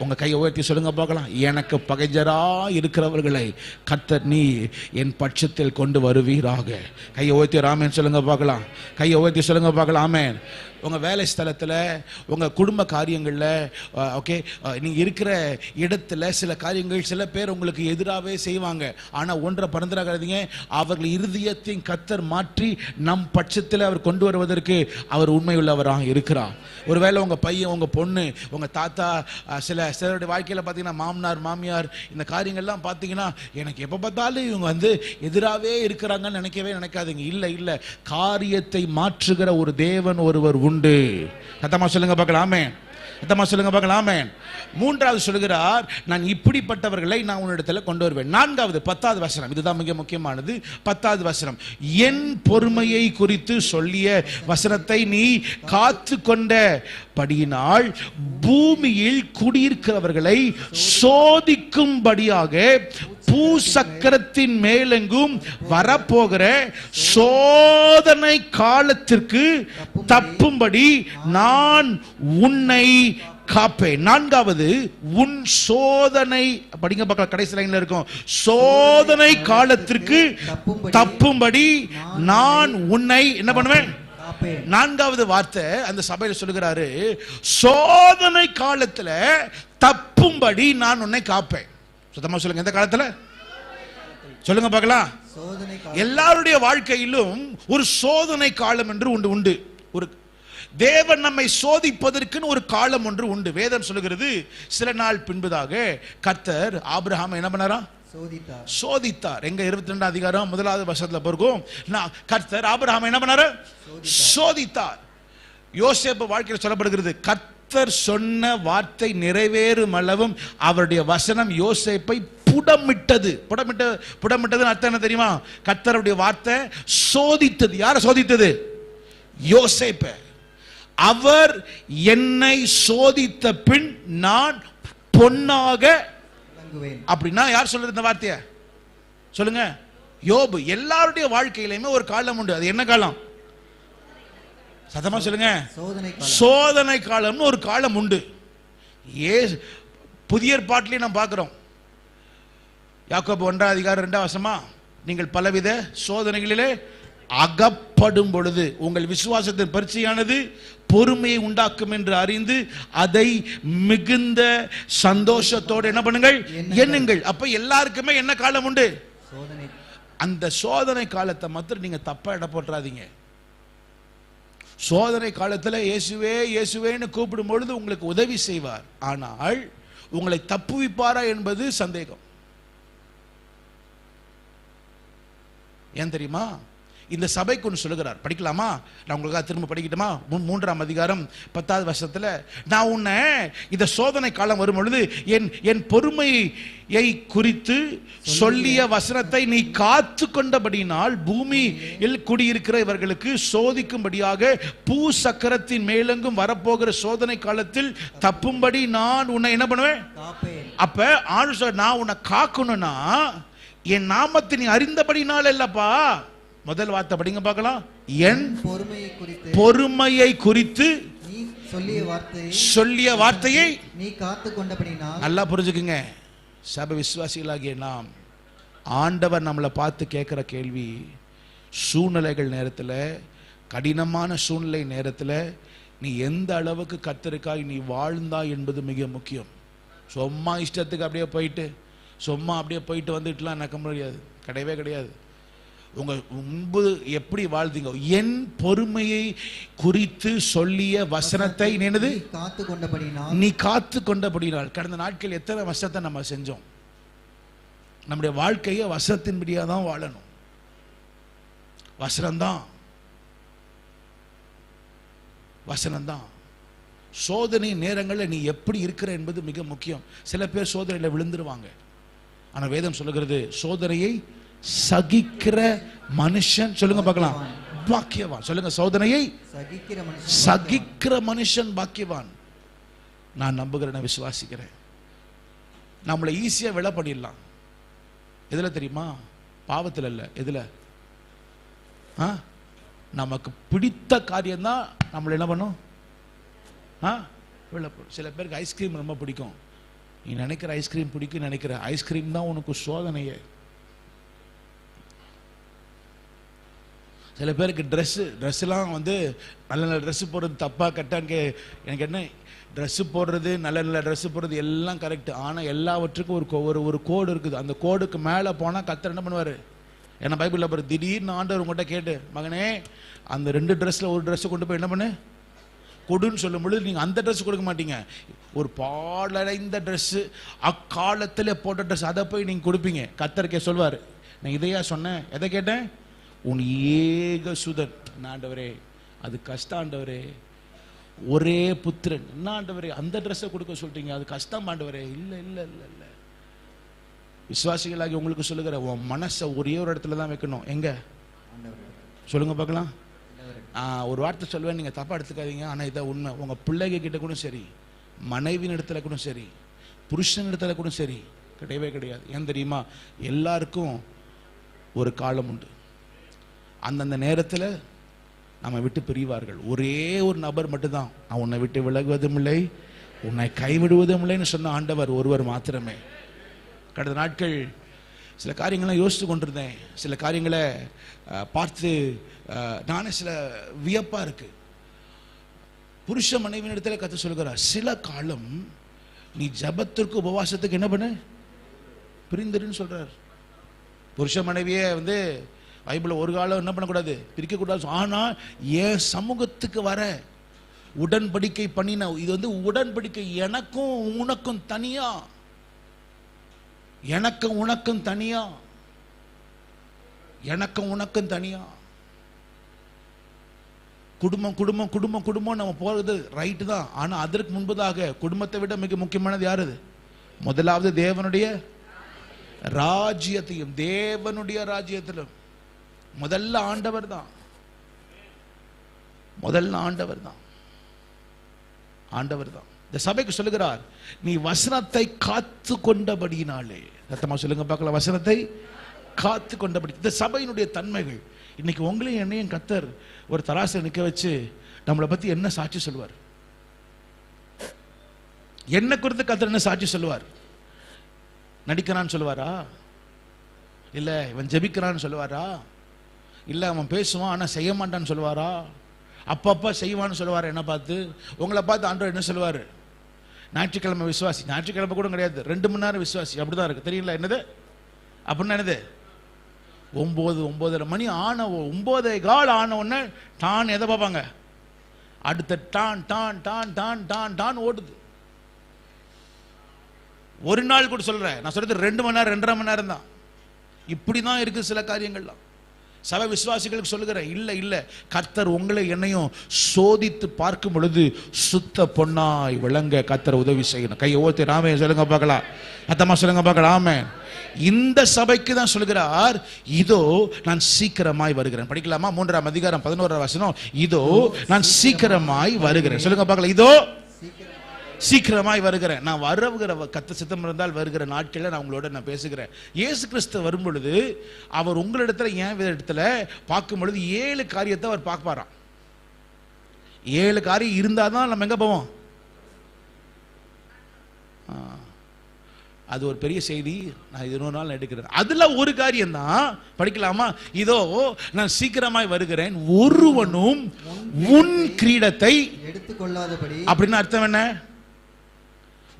A: உங்க கையை உயர்த்தி சொல்லுங்க பார்க்கலாம், எனக்கு பகைஞரா இருக்கிறவர்களை கர்த்தர் நீ என் பட்சத்தில் கொண்டு வருவீராக. கையை உயர்த்தி ஆமென் சொல்லுங்க பார்க்கலாம். கையை உயர்த்தி சொல்லுங்க பார்க்கலாம் ஆமென். உங்க வேலை ஸ்தலத்தில், உங்க குடும்ப காரியங்களில், ஓகே, நீங்க இருக்கிற இடத்துல சில காரியங்கள் சில பேர் உங்களுக்கு எதிராகவே செய்வாங்க. ஆனால் ஒன்றை பறந்துடாதீங்க, அவர்கள் இருதயத்தையும் கர்த்தர் மாற்றி நம் பட்சத்தில் அவர் கொண்டு வருவதற்கு அவர் உண்மை உள்ளவராக இருக்கிறார். ஒருவேளை உங்க பையன், உங்க பொண்ணு, உங்க தாத்தா, சிலருடைய வாழ்க்கையில் பார்த்தீங்கன்னா மாமனார் மாமியார் இந்த காரியங்கள்லாம் பார்த்தீங்கன்னா எனக்கு எப்போ பார்த்தாலும் இவங்க வந்து எதிராகவே இருக்கிறாங்கன்னு நினைக்காதீங்க. இல்லை இல்லை, காரியத்தை மாற்றுகிற ஒரு தேவன் ஒருவர் உண்டு. கத்தமா சொல்லுங்க பார்க்கலாம் ஆமென். கத்தமா சொல்லுங்க பார்க்கலாம் ஆமென். மூன்றாவது சொல்லுகிறார், நான் இப்படிப்பட்டவர்களை நான் உன்னிடத்துல கொண்டு வருவேன். நான்காவது 10வது வசனம், இதுதான் மிக முக்கியமானது. 10வது வசனம், என் பொறுமையை குறித்து சொல்லிய வசனத்தை நீ காத்து கொண்டபடியினால் பூமியில் குடியிருக்கிறவர்களை சோதிக்கும்படியாக பூசக்கரத்தின் மேலெங்கும் வரப்போகிற சோதனை காலத்திற்கு தப்பும்படி நான் உன்னை காப்பேன். நான்காவது, உன் சோதனை, படிங்க பார்க்கலாம், கடைசி லைன்ல இருக்கும், சோதனை காலத்திற்கு தப்பும்படி நான் உன்னை என்ன பண்ணுவேன். நான்காவது வார்த்தை அந்த சபையில் சொல்லுகிறாரு, சோதனை காலத்துல தப்பும்படி நான் உன்னை காப்பேன். சுத்தமா சொல்லுங்க, எந்த காலத்துல சொல்லுங்க பார்க்கலாம். எல்லாருடைய வாழ்க்கையிலும் ஒரு சோதனை காலம் என்று உண்டு. ஒரு தேவன் நம்மை சோதிப்பதற்குன்னு ஒரு காலம் ஒன்று உண்டு. வேதம் சொல்லுகிறது, சில நாள் பின்பதாக கர்த்தர் ஆபிரகாம் என்ன பண்ணாரா, சோதித்தார். எங்க 22 அதிகாரம் 1வது வசனத்துல போறோம், கர்த்தர் ஆபிரகாம் என்ன பண்ணாரு, சோதித்தார். யோசேப்பு வாழ்க்கையில் சொல்லப்படுகிறது, கர்த்தர் சொன்ன வார்த்தை நிறைவேறும் அளவும் அவருடைய வசனம் யோசேப்பை புடமிட்டது. புடமிட்டது அர்த்தம் என்ன தெரியுமா? கர்த்தருடைய வார்த்தை சோதித்தது. யாரை சோதித்தது? யோசேப்பை. அவர் என்னை சோதித்த பின் நான் பொன்னாக
B: விளங்குவேன்.
A: அப்படின்னா யார் சொல்றது இந்த வார்த்தைய சொல்லுங்க? யோபு. எல்லாருடைய வாழ்க்கையிலுமே ஒரு காலம் உண்டு. அது என்ன காலம்? சத்தமா சொல்லுங்க. சோதனை காலம்னு ஒரு காலம் உண்டு. புதிய ஏற்பாட்டிலே நாம் பார்க்கிறோம். யாக்கோபு 1:2 நீங்கள் பலவித சோதனைகளிலே அகப்படும் பொழுது உங்கள் விசுவாசத்தின் பரீட்சையானது பொறுமையை உண்டாக்கும் என்று அறிந்து அதை மிகுந்த சந்தோஷத்தோடு என்ன பண்ணுங்கள்? எண்ணுங்கள். அப்ப எல்லாருக்குமே என்ன காலம் உண்டு? அந்த சோதனை காலத்தை மாத்திரம் நீங்க தப்பா இட போட்டுறாதீங்க. சோதனை காலத்தில் இயேசுவே இயேசுவேன்னு கூப்பிடும் பொழுது உங்களுக்கு உதவி செய்வார். ஆனால் உங்களை தப்புவிப்பாரா என்பது சந்தேகம். ஏன் தெரியுமா? இந்த சபைக்கு ஒன்று சொல்லுகிறார். படிக்கலாமா? நான் உங்களுக்காக திரும்ப படிக்கட்டுமா? 3ஆம் அதிகாரம் 10வது வசனத்தில், நான் உன்னை இந்த சோதனை காலம் வரும் பொழுது என் பொறுமையை குறித்து சொல்லிய வசனத்தை நீ காத்து கொண்டபடினால் பூமியில் குடியிருக்கிற இவர்களுக்கு சோதிக்கும்படியாக பூ சக்கரத்தின் மேலெங்கும் வரப்போகிற சோதனை காலத்தில் தப்பும்படி நான் உன்னை என்ன பண்ணுவேன்? அப்ப ஆண்டு நான் உன்னை காக்கணும்னா என் நாமத்தை நீ அறிந்தபடினால இல்லப்பா. முதல் வார்த்தை படிங்க பார்க்கலாம். என் பொறுமையை குறித்து
B: நீ
A: சொல்லிய வார்த்தையை
B: நீ காத்து கொண்டபடினால்.
A: நல்லா புரிஞ்சுக்குங்க. சபை விசுவாசிகளாகிய நாம், ஆண்டவர் நம்மளை பார்த்து கேட்கிற கேள்வி, சூழ்நிலைகள் நேரத்தில், கடினமான சூழ்நிலை நேரத்தில் நீ எந்த அளவுக்கு கர்த்தருக்காய் நீ வாழ்ந்தாய் என்பது மிக முக்கியம். சும்மா இஷ்டத்துக்கு அப்படியே போயிட்டு சும்மா அப்படியே போயிட்டு வந்துட்டுலாம் நடக்க முடியாது. கிடையவே கிடையாது. உங்க முன்பு எப்படி வாழ்ந்தீங்க? என் பொறுமையை குறித்து சொல்லிய வசனத்தை நினைது நீ காத்து கொண்டபடினால். கடந்த நாட்கள் எத்தனை வசனத்தை நம்ம செஞ்சோம்? நம்முடைய வாழ்க்கையை வசனத்தின்படியா தான் வாழணும். வசனம்தான். சோதனை நேரங்களில் நீ எப்படி இருக்கிற என்பது மிக முக்கியம். சில பேர் சோதனையில விழுந்துருவாங்க. ஆனா வேதம் சொல்லுகிறது, சோதனையை சகிக்கிற மனுஷன், சொல்லுங்க பார்க்கலாம், பாக்கியவான். சொல்லுங்க, சோதனையை சகிக்கிற மனுஷன் பாக்கியவான். நான் நம்புகிறேன், விசுவாசிக்கிறேன். நம்மளை ஈஸியா விழ பண்ணிடலாம். எதுல தெரியுமா? பாவத்தில் அல்ல. எதுல? நமக்கு பிடித்த காரியம் தான் நம்மளை என்ன பண்ணும்? சில பேருக்கு ஐஸ்கிரீம் ரொம்ப பிடிக்கும். நீ நினைக்கிற ஐஸ்கிரீம் பிடிக்கும் நினைக்கிற ஐஸ்கிரீம் தான் உனக்கு சோதனையே. சில பேருக்கு ட்ரெஸ்லாம் வந்து நல்ல நல்ல ட்ரெஸ்ஸு போடுறது தப்பா கட்டான்னு எனக்கு என்ன, ட்ரெஸ்ஸு போடுறது நல்ல நல்ல ட்ரெஸ்ஸு போடுறது எல்லாம் கரெக்டு. ஆனால் எல்லாவற்றுக்கும் ஒரு கோடு இருக்குது. அந்த கோடுக்கு மேலே போனால் கர்த்தர் என்ன பண்ணுவார்? ஏன்னா பைபிளில் பாரு, திடீர்னு ஆண்டவர் உங்கள்கிட்ட கேட்டு, மகனே அந்த 2 ட்ரெஸ்ஸில் ஒரு ட்ரெஸ்ஸை கொண்டு போய் என்ன பண்ணு கொடுன்னு சொல்லும் பொழுது நீங்கள் அந்த ட்ரெஸ் கொடுக்க மாட்டீங்க. ஒரு பாழடைந்த ட்ரெஸ்ஸு, அக்காலத்தில் போட்ட ட்ரெஸ், அதை போய் நீங்கள் கொடுப்பீங்க. கர்த்தர் சொல்வார், நான் இதையா சொன்னேன்? எதை கேட்டேன்? உன் ஏக சுதன். என்ன ஆண்டவரே, அது கஷ்டம் ஆண்டவரே. ஒரே புத்திரன். என்ன ஆண்டவரே, அந்த ட்ரெஸ்ஸை கொடுக்க சொல்றீங்க, அது கஷ்டம் ஆண்டவரே. இல்லை இல்லை இல்லை இல்லை. விசுவாசிகளாகி உங்களுக்கு சொல்லுகிற, உன் மனசை ஒரே ஒரு இடத்துல தான் வைக்கணும். எங்க சொல்லுங்க பார்க்கலாம். ஒரு வார்த்தை சொல்லுவேன், நீங்கள் தப்பாக எடுத்துக்காதீங்க. ஆனால் இதை உண்மை. உங்கள் பிள்ளைங்க கிட்ட கூட சரி, மனைவியின் இடத்துல கூட சரி, புருஷன் இடத்துல கூட சரி, கிடையவே கிடையாது. ஏன் தெரியுமா? எல்லாருக்கும் ஒரு காலம் உண்டு. அந்தந்த நேரத்தில் நம்ம விட்டு பிரிவார்கள். ஒரே ஒரு நபர் மட்டும்தான், நான் உன்னை விட்டு விலகுவதும் இல்லை, உன்னை கைவிடுவதும் இல்லைன்னு சொன்ன ஆண்டவர் ஒருவர் மாத்திரமே. கடந்த நாட்கள் சில காரியங்கள்லாம் யோசித்து கொண்டிருந்தேன். சில காரியங்களை பார்த்து நானே சில வியப்பா இருக்கு. புருஷ மனைவியின் இடத்துல கர்த்தர் சொல்கிறார், சில காலம் நீ ஜபத்திற்கு உபவாசத்துக்கு என்ன பண்ணு, பிரிந்துருன்னு சொல்றார். புருஷ மனைவியே வந்து பைபிள் ஒரு காலம் என்ன பண்ணக்கூடாது, பிரிக்கக்கூடாது. ஆனால் என் சமூகத்துக்கு வர உடன்படிக்கை பண்ணின, இது வந்து உடன்படிக்கை எனக்கும் உனக்கும் தனியா, எனக்கும் உனக்கும் தனியா, எனக்கும் உனக்கும் தனியா. குடும்பம் குடும்பம் குடும்பம் குடும்பம் நம்ம போறது ரைட்டு தான். ஆனா அதற்கு முன்பதாக குடும்பத்தை விட மிக முக்கியமானது யாரு? முதலாவது தேவனுடைய ராஜ்யத்தையும், தேவனுடைய ராஜ்யத்திலும் முதல்ல ஆண்டவர் தான். முதல்ல ஆண்டவர் தான். ஆண்டவர் தான். இந்த சபைக்கு சொல்லுகிறார், நீ வசனத்தை காத்து கொண்டபடியினாலே. சத்தமா சொல்லுங்க பார்க்கலாம், வசனத்தை காத்து கொண்டபடி. இந்த சபையினுடைய தன்மைகள் இன்னைக்கு உங்களையும் என்னையும் கர்த்தர் ஒரு தராசில் நிற்க வச்சு நம்மளை பத்தி என்ன சாட்சி சொல்லுவார்? என்ன குறித்து கர்த்தர் என்ன சாட்சி சொல்லுவார்? நடிக்கிறான்னு சொல்லுவாரா? இல்ல இவன் ஜெபிக்கிறான்னு சொல்லுவாரா? இல்ல அவன் பேசுவான் ஆனா செய்ய மாட்டான்னு சொல்லுவாரா? அப்பப்ப செய்வான்னு சொல்லுவாரு. என்ன பார்த்து? உங்களை பார்த்து ஆண்டவர் என்ன சொல்லுவாரு? ஞாயிற்றுக்கிழமை விசுவாசி. ஞாயிற்றுக்கிழமை கூட கிடையாது, 2 மணி நேரம் விசுவாசி. அப்படிதான் இருக்கு. தெரியல என்னது அப்படின்னா என்னது? 9:30 மணி ஆன 9:15 ஆன உடனே டான் எதை பார்ப்பாங்க? அடுத்த டான் டான் டான் டான் டான் டான் ஓடுது. ஒரு நாள் கூட சொல்றேன், நான் சொல்றது 2 மணி நேரம் 2.5 மணி நேரம் தான். இப்படிதான் இருக்கு சில காரியங்கள்லாம். சபை விசுவாசிகளுக்கு சொல்லுகிறேன், இல்ல இல்ல, கர்த்தர் உங்களை என்னையும் சோதித்து பார்க்கும் பொழுது சுத்த பொன்னாய் விளங்க கர்த்தர் உதவி செய்யணும். கையை ஓத்தி ராமே சொல்லுங்க பார்க்கலாம், அத்தமா சொல்லுங்க பார்க்கலாம். ஆமே. இந்த சபைக்கு தான் சொல்லுகிறார், இதோ நான் சீக்கிரமாய் வருகிறேன். படிக்கலாமா? 3ஆம் அதிகாரம் 11ஆம் வசனம். இதோ நான் சீக்கிரமாய் வருகிறேன். சொல்லுங்க பார்க்கலாம், இதோ சீக்கிரமாய் வருகிறேன். நான் வருகிற கத்த சித்தம் இருந்தால் வருகிற நாட்களில் நான் உங்களோட நான் பேசுகிறேன். இயேசு கிறிஸ்து வரும் பொழுது அவர் உங்களிடத்துல ஏன் இடத்துல பார்க்கும் பொழுது 7 காரியத்தை அவர் பார்ப்பாராம். 7 காரியம் இருந்தாதான் நம்ம எங்க போவோம்? அது ஒரு பெரிய செய்தி. நான் இது 1 நாள் எடுக்கிறேன். அதுல ஒரு காரியம் தான். படிக்கலாமா? இதோ நான் சீக்கிரமாய் வருகிறேன், ஒருவனும் உன் கிரீடத்தை
B: எடுத்துக்கொள்ளாதபடி.
A: அப்படின்னு அர்த்தம் என்ன?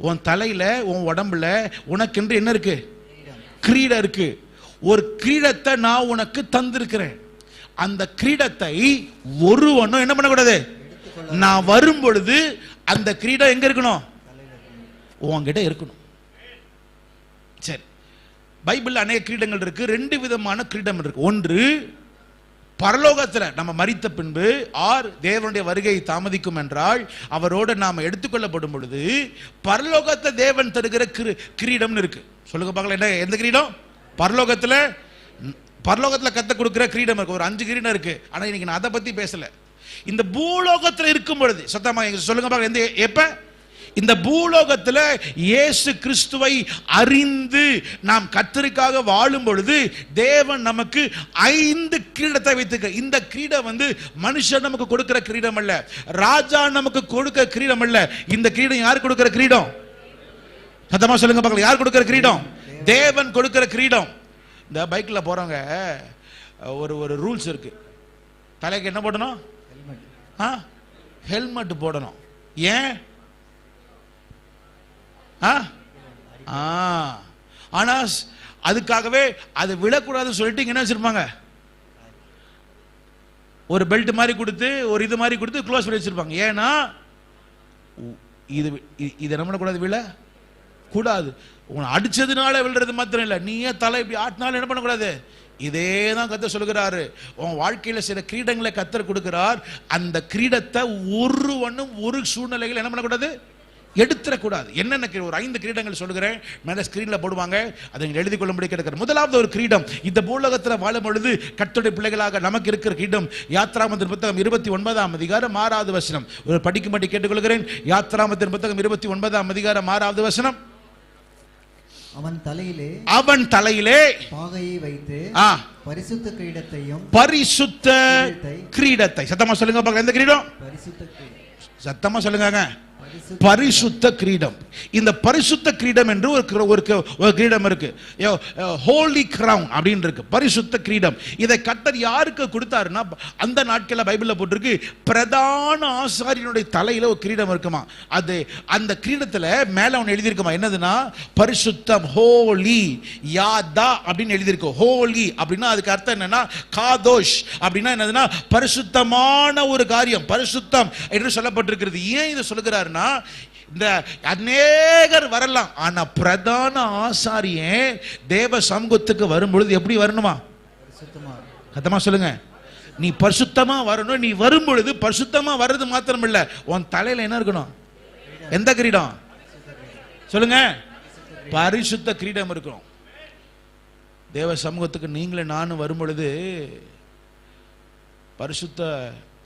A: உன் தலையில உன் உடம்புல உனக்கென்று என்ன இருக்கு? கிரீடம் இருக்கு. ஒரு கிரீடத்தை நான் உனக்கு தந்திருக்கிறேன். அந்த கிரீடத்தை ஒருவனும் என்ன பண்ணக்கூடாது? நான் வரும் பொழுது அந்த கிரீடம் எங்க இருக்கணும்? உன்கிட்ட இருக்கணும். சரி, பைபிள் அநேக கிரீடங்கள் இருக்கு. 2 விதமான கிரீடம் இருக்கு. ஒன்று பரலோகத்தில் நம்ம மரித்த பின்பு தேவனுடைய வருகை தாமதிக்கும் என்றால் அவரோடு நாம் எடுத்துக்கொள்ளப்படும் பொழுது பரலோகத்தில் தேவன் தருகிற கிரீடம் இருக்கு. சொல்லுங்க பார்க்கலாம், என்ன எந்த கிரீடம்? பரலோகத்தில் கத்த கொடுக்கிற கிரீடம் இருக்கு. ஒரு 5 கிரீடம் இருக்கு. ஆனா இன்னைக்கு நான் அதை பத்தி பேசல. இந்த பூலோகத்தில் இருக்கும் பொழுது சத்தமா சொல்லுங்க பார்க்கலாம், எப்ப இந்த பூலோகத்தில் இயேசு கிறிஸ்துவை அறிந்து நாம் கர்த்தருக்காக வாழும் பொழுது தேவன் நமக்கு 5 கிரீடத்தை வைத்திருக்க. இந்த கிரீடம் மனுஷன் நமக்கு கொடுக்கிற கிரீடம் அல்ல, ராஜா நமக்கு கொடுக்கிற கிரீடம் அல்ல. இந்த கிரீடம் யார் கொடுக்கிற கிரீடம்? சத்தமா சொல்லுங்க பார்க்கலாம், யார் கொடுக்கிற கிரீடம்? தேவன் கொடுக்கிற கிரீடம். இந்த பைக்ல போறவங்க ஒரு ரூல்ஸ் இருக்கு. தலைக்கு என்ன போடணும்? ஹெல்மெட் போடணும். ஏன்? ஆனா அதுக்காகவே அது விழக்கூடாதுன்னு சொல்லிட்டு என்ன வச்சிருப்பாங்க? ஒரு பெல்ட் மாதிரி கொடுத்து ஒரு இது மாதிரி கொடுத்து க்ளோஸ் பண்ணி வச்சிருப்பாங்க. ஏன்னா இது நம்ம கூடாது, விழ கூடாது. உன்னை அடிச்சதுனால விழுறது மாத்திரம் இல்ல, நீயே தலை இப்படி ஆட்டினாலும் என்ன பண்ணக்கூடாது. இதே தான் கர்த்தர் சொல்லுகிறாரு. உன் வாழ்க்கையில சில கிரீடங்களை கர்த்தர் கொடுக்கிறார். அந்த கிரீடத்தை ஒருவனும் ஒரு சூழ்நிலைகள் என்ன பண்ணக்கூடாது, எடுத்துடக்கூடாது. என்னென்ன ஒரு 5 கிரீடங்கள் சொல்லுகிறேன், மேல ஸ்கிரீன்ல போடுவாங்க, அதை நீங்கள் எழுதி கொள்ளும்படி கேட்கிறேன். முதலாவது ஒரு கிரீடம், இந்த பூலோகத்தில் வாழும் பொழுது கர்த்தருடைய பிள்ளைகளாக நமக்கு இருக்கிற கிரீடம். யாத்ராகமத்தின் புத்தகம் 29ஆம் அதிகாரம் 6வது வசனம் ஒரு படிக்கும்படி கேட்டுக்கொள்கிறேன். யாத்ராகமத்தின் புத்தகம் 29ஆம் அதிகாரம் 6வது வசனம்.
B: அவன் தலையிலே பாகையை வைத்து பரிசுத்த கிரீடத்தை சத்தமா சொல்லுங்க பார்க்கலாம். எந்த கிரீடம்? சத்தமா சொல்லுங்க. பரிசுத்த கிரீடம். இந்த பரிசுத்த கிரீடம் என்று ஒரு கிரீடம் இருக்கு. ஹோலி கிரவுன் அப்படின்னு இருக்கு, பரிசுத்த கிரீடம். இதை கர்த்தர் யாருக்கு கொடுத்தாருன்னா, அந்த நாட்களில் பைபிள்ல போட்டிருக்கு, பிரதான ஆசாரியனுடைய தலையில ஒரு கிரீடம் இருக்குமா. அது அந்த கிரீடத்துல மேல ஒன்று எழுதியிருக்குமா, என்னதுன்னா பரிசுத்தம், ஹோலி யாதா அப்படின்னு எழுதியிருக்கு. ஹோலி அப்படின்னா அதுக்கு அர்த்தம் என்னன்னா காதோஷ் அப்படின்னா என்னதுன்னா பரிசுத்தமான ஒரு காரியம், பரிசுத்தம் என்று சொல்லப்பட்டிருக்கிறது. ஏன் இதை சொல்லுகிறாருன்னா, இந்த அநேகர் வரலாம், ஆனா பிரதான ஆசாரியன் தேவ சமூகத்துக்கு வரும் பொழுது எப்படி வரணுமா? சத்தமா சொல்லுங்க. நீ பரிசுத்தமா வரணும். நீ வரும் பொழுது பரிசுத்தமா வர்றது மாத்திரம் இல்ல, உன் தலையில என்ன இருக்கணும்? எந்த கிரீடம்? சொல்லுங்க. பரிசுத்த கிரீடம் இருக்கணும். தேவ சமூகத்துக்கு நீங்களே நானும் வரும் பொழுது பரிசுத்த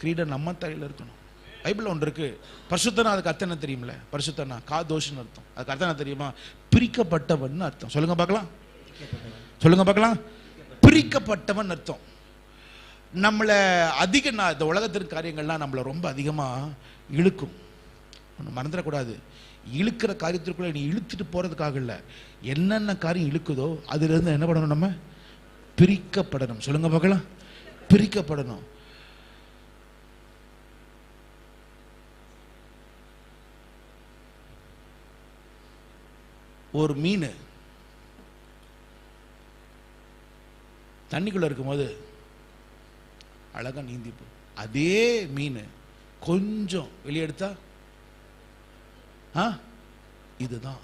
B: கிரீடம் நம்ம தலையில இருக்கணும். பைபிள் ஒன்று இருக்கு. பரிசுத்தனா அதுக்கு அர்த்தம் என்ன தெரியுமில்ல? பரிசுத்தனா காதோஷன்னு அர்த்தம். அதுக்கு அர்த்தம் என்ன தெரியுமா? பிரிக்கப்பட்டவன் அர்த்தம். சொல்லுங்க பார்க்கலாம், சொல்லுங்க பார்க்கலாம். பிரிக்கப்பட்டவன் அர்த்தம். நம்மளை அதிக இந்த உலகத்திற்கு காரியங்கள்லாம் நம்மளை ரொம்ப அதிகமாக இழுக்கும். ஒன்று மறந்துடக்கூடாது. இழுக்கிற காரியத்திற்குள்ள நீ இழுத்துட்டு போறதுக்காக இல்லை, என்னென்ன காரியம் இழுக்குதோ அதுலேருந்து என்ன பண்ணணும்? நம்ம பிரிக்கப்படணும். சொல்லுங்க பார்க்கலாம், பிரிக்கப்படணும். ஒரு மீன் தண்ணிக்குள்ள இருக்கும்போது அழகா நீந்தி போ. அதே மீன் கொஞ்சம் வெளியெடுத்தா இதுதான்.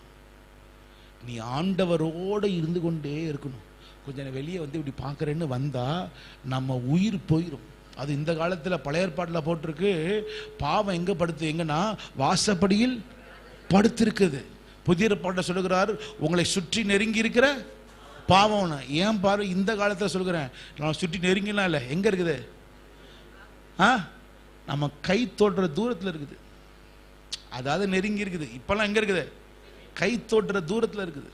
B: நீ ஆண்டவரோடு இருந்து கொண்டே இருக்கணும். கொஞ்சம் வெளியே வந்து இப்படி பார்க்குறேன்னு வந்தா நம்ம உயிர் போயிடும். அது இந்த காலத்தில் பழைய ஏற்பாட்டில் போட்டிருக்கு, பாவம் எங்கே படுத்து எங்கன்னா வாசப்படியில் படுத்திருக்குது. புதிய ஏற்பாட்டில் சொல்லுகிறார், உங்களை சுற்றி நெருங்கி இருக்கிற பாவம்னு. ஏன் பாரு, இந்த காலத்தில் சொல்கிறேன், நான் சுற்றி நெருங்கிலாம் இல்லை, எங்கே இருக்குது? நம்ம கை தோன்ற தூரத்தில் இருக்குது. அதாவது நெருங்கி இருக்குது. இப்பெல்லாம் எங்க இருக்குது? கை தோன்ற தூரத்தில் இருக்குது.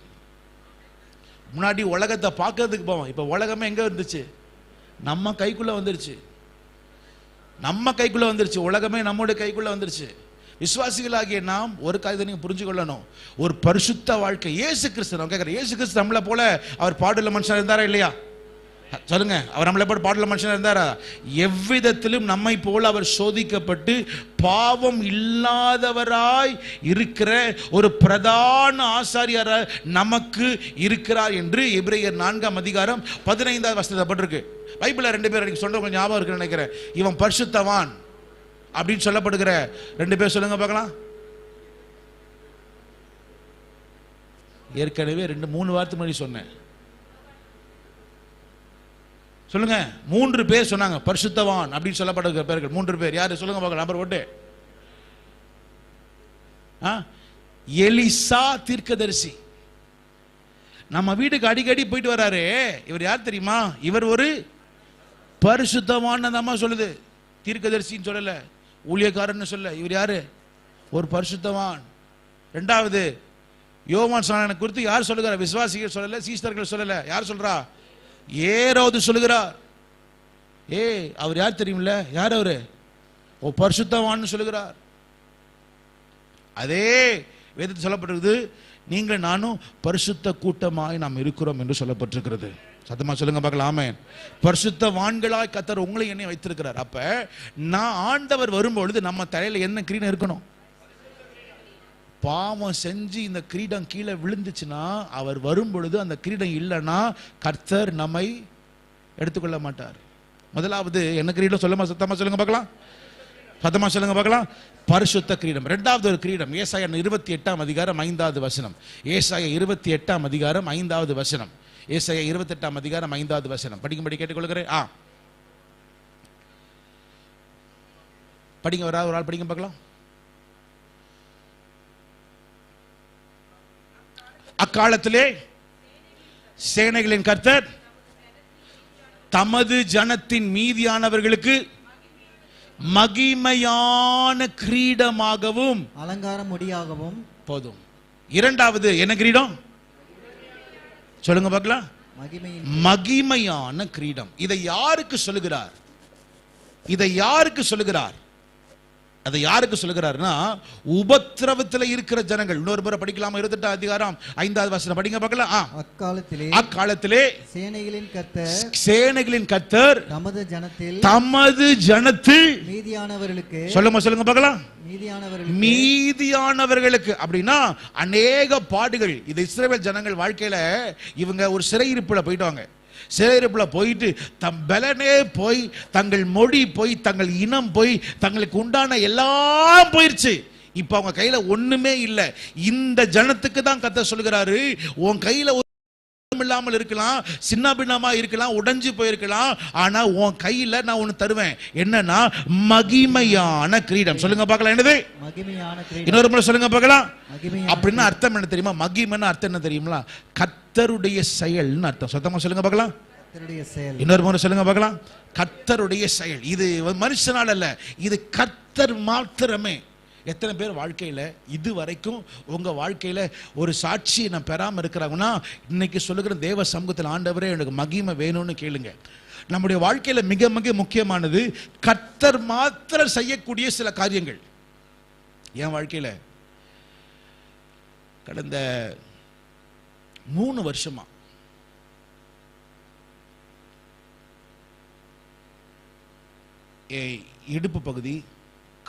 B: முன்னாடி உலகத்தை பார்க்கறதுக்கு போவோம், இப்ப உலகமே எங்க வந்துச்சு? நம்ம கைக்குள்ள வந்துருச்சு. நம்ம கைக்குள்ள வந்துருச்சு. உலகமே நம்முடைய கைக்குள்ள வந்துருச்சு. விசுவாசிகளாகிய நாம் ஒரு காரியத்தை நீங்க புரிஞ்சு கொள்ளணும். ஒரு பரிசுத்த வாழ்க்கை. இயேசு கிறிஸ்து, நான் கேட்கிறேன், இயேசு கிறிஸ்து நம்மளை போல அவர் பாடுள்ள மனுஷன் இருந்தாரா இல்லையா? சொல்லுங்க, அவர் நம்மளை போல பாடுள்ள மனுஷன் இருந்தாரா? எவ்விதத்திலும் நம்மை போல அவர் சோதிக்கப்பட்டு பாவம் இல்லாதவராய் இருக்கிற ஒரு பிரதான ஆசாரியர் நமக்கு இருக்கிறார் என்று எபிரேயர் 4:15 பைபிள்ல 2 பேர் அன்னைக்கு சொல்றவங்க ஞாபகம் இருக்குன்னு நினைக்கிறேன். இவன் பரிசுத்தவான் அப்படின்னு சொல்லப்படுகிற 2 பேர் சொல்லுங்க பார்க்கலாம். ஏற்கனவே 2-3 வாரத்துக்கு முன்னாடி சொன்னேன். சொல்லுங்க, 3 பேர் சொன்னாங்க பரிசுத்தவான் அப்படின்னு சொல்லப்படுகிற பேர்கள். 3 பேர் யாரு சொல்லுங்க பார்க்கலாம். நம்பர் 1 எலிசா தீர்க்கதரிசி. நம்ம வீட்டுக்கு அடிக்கடி போயிட்டு வராரு. இவர் யார் தெரியுமா? இவர் ஒரு பரிசுத்தவான் அம்மா சொல்லுது. தீர்க்கதரிசின்னு சொல்லல, ஊழியக்காரன்னு சொல்ல. இவர் யாரு? ஒரு பரிசுத்தவான். 2வது யோவான் ஸ்நானனை குறித்து யார் சொல்லுகிறார்? விசுவாசிகள் சொல்லல, சீஷர்கள் சொல்லல. யார் சொல்றா? ஏரோது சொல்லுகிறார். அவர் யார் தெரியுமில்ல? யார் அவரு? ஓ பரிசுத்தவான் சொல்லுகிறார். அதே வேதத்தில் சொல்லப்பட்டிருக்குது, நீங்கள் நானும் பரிசுத்த கூட்டமாய் நாம் இருக்கிறோம் என்று சொல்லப்பட்டிருக்கிறது. சத்தமா சொல்லுங்க பார்க்கலாம். ஆமென். பரிசுத்தவான்களாய் கர்த்தர் உங்களை என்னை வைத்திருக்கிறார். அப்ப நான் ஆண்டவர் வரும்பொழுது நம்ம தலையில என்ன கிரீடம் இருக்கணும்? பாவம் செஞ்சு இந்த கிரீடம் கீழே விழுந்துச்சுன்னா, அவர் வரும் பொழுது அந்த கிரீடம் இல்லைன்னா கர்த்தர் நம்மை எடுத்துக்கொள்ள மாட்டார். முதலாவது என்ன கிரீடம்? சொல்லுமா, சத்தமா சொல்லுங்க பார்க்கலாம். சத்தமா சொல்லுங்க பார்க்கலாம். பரிசுத்த கிரீடம். 2வது ஒரு கிரீடம். ஏசாயா 28:5. ஏசாயா 28:5. ஏசாயா 28:5 படிக்கும்படி கேட்டுக்கொள்கிறேன். படிங்க, ஒரு ஆள் படிங்க பார்க்கலாம். அக்காலத்திலே சேனைகளின் கர்த்தர் தமது ஜனத்தின் மீதியானவர்களுக்கு மகிமையான கிரீடமாகவும்
C: அலங்கார முடியாகவும் போதும்.
B: 2வது என்ன கிரீடம்? சொல்லுங்க பார்க்கலாம். மகிமையான கிரீடம். இதை யாருக்கு சொல்லுகிறார்? இதை யாருக்கு சொல்லுகிறார்? அதை யாருக்கு சொல்லுகிறார்னா, உபத்திரவத்தில் இருக்கிற ஜனங்கள். இன்னொரு முறை படிக்கலாமா? 28:5 படிங்க பார்க்கலாம். அக்காலத்திலே சேனைகளின் கர்த்தர் தமது ஜனத்தில் மீதியானவர்களுக்கு. சொல்லுங்க பார்க்கலாம். மீதியானவர்களுக்கு அப்படின்னா அநேக பாடுகள். இது இஸ்ரவேல் ஜனங்கள் வாழ்க்கையில இவங்க ஒரு சிறையிருப்புல போயிட்டாங்க. சிறையிருப்பில் போயிட்டு தம் பலனே போய், தங்கள் மொழி போய், தங்கள் இனம் போய், தங்களுக்கு உண்டான எல்லாம் போயிருச்சு. இப்ப அவங்க கையில ஒண்ணுமே இல்லை. இந்த ஜனத்துக்கு தான் கர்த்தர் சொல்கிறாரு, உன் கையில இல்லாமல் இருக்கலாம், சின்ன பின்னமா இருக்கலாம், உடைஞ்சு போயிருக்கலாம், ஆனா உன் கையில நான் ஒண்ணு தருவேன். என்னன்னா மகிமையான கிரீடம். சொல்லுங்க பார்க்கலாம். என்னது மகிமையான கிரீடம்? இன்னொரு முறை சொல்லுங்க பார்க்கலாம். அப்படின்னா அர்த்தம் என்ன தெரியுமா? மகிமையான அர்த்தம் என்ன தெரியுமா? கர்த்தருடைய செயல்னு அர்த்தம். சத்தமா சொல்லுங்க பார்க்கலாம். இன்னொரு முறை சொல்லுங்க பார்க்கலாம். கர்த்தருடைய செயல். இது மனுஷனால் அல்ல, இது கர்த்தர் கர்த்தர் மாத்திரமே. எத்தனை பேர் வாழ்க்கையில இது வரைக்கும் உங்க வாழ்க்கையில ஒரு சாட்சியை நான் பெறாம இருக்கிறாங்கன்னா, இன்னைக்கு சொல்லுகிற தேவ சமூகத்தில் ஆண்டவரே எனக்கு மகிமை வேணும்னு கேளுங்க. நம்முடைய வாழ்க்கையில மிக மிக முக்கியமானது கர்த்தர் மாத்திரம் செய்யக்கூடிய சில காரியங்கள். என் வாழ்க்கையில கடந்த 3 வருஷமா இடுப்பு பகுதி,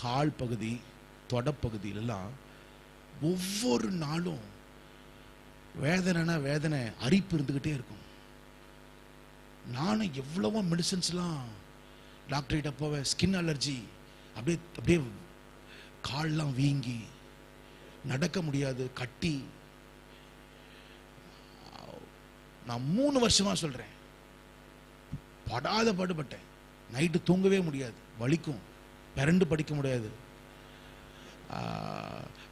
B: கால் பகுதி, தொடப்பகுதியிலெல்லாம் ஒவ்வொரு நாளும் வேதனைனா வேதனை, அரிப்பு இருந்துகிட்டே இருக்கும். நானும் எவ்வளவோ மெடிசன்ஸ்லாம் டாக்டர்கிட்ட போவேன். ஸ்கின் அலர்ஜி, அப்படியே அப்படியே கால்லாம் வீங்கி நடக்க முடியாது, கட்டி. நான் 3 வருஷமா சொல்றேன், படாத பாடுபட்டேன். நைட்டு தூங்கவே முடியாது, வலிக்கும், பிறண்டு படிக்க முடியாது,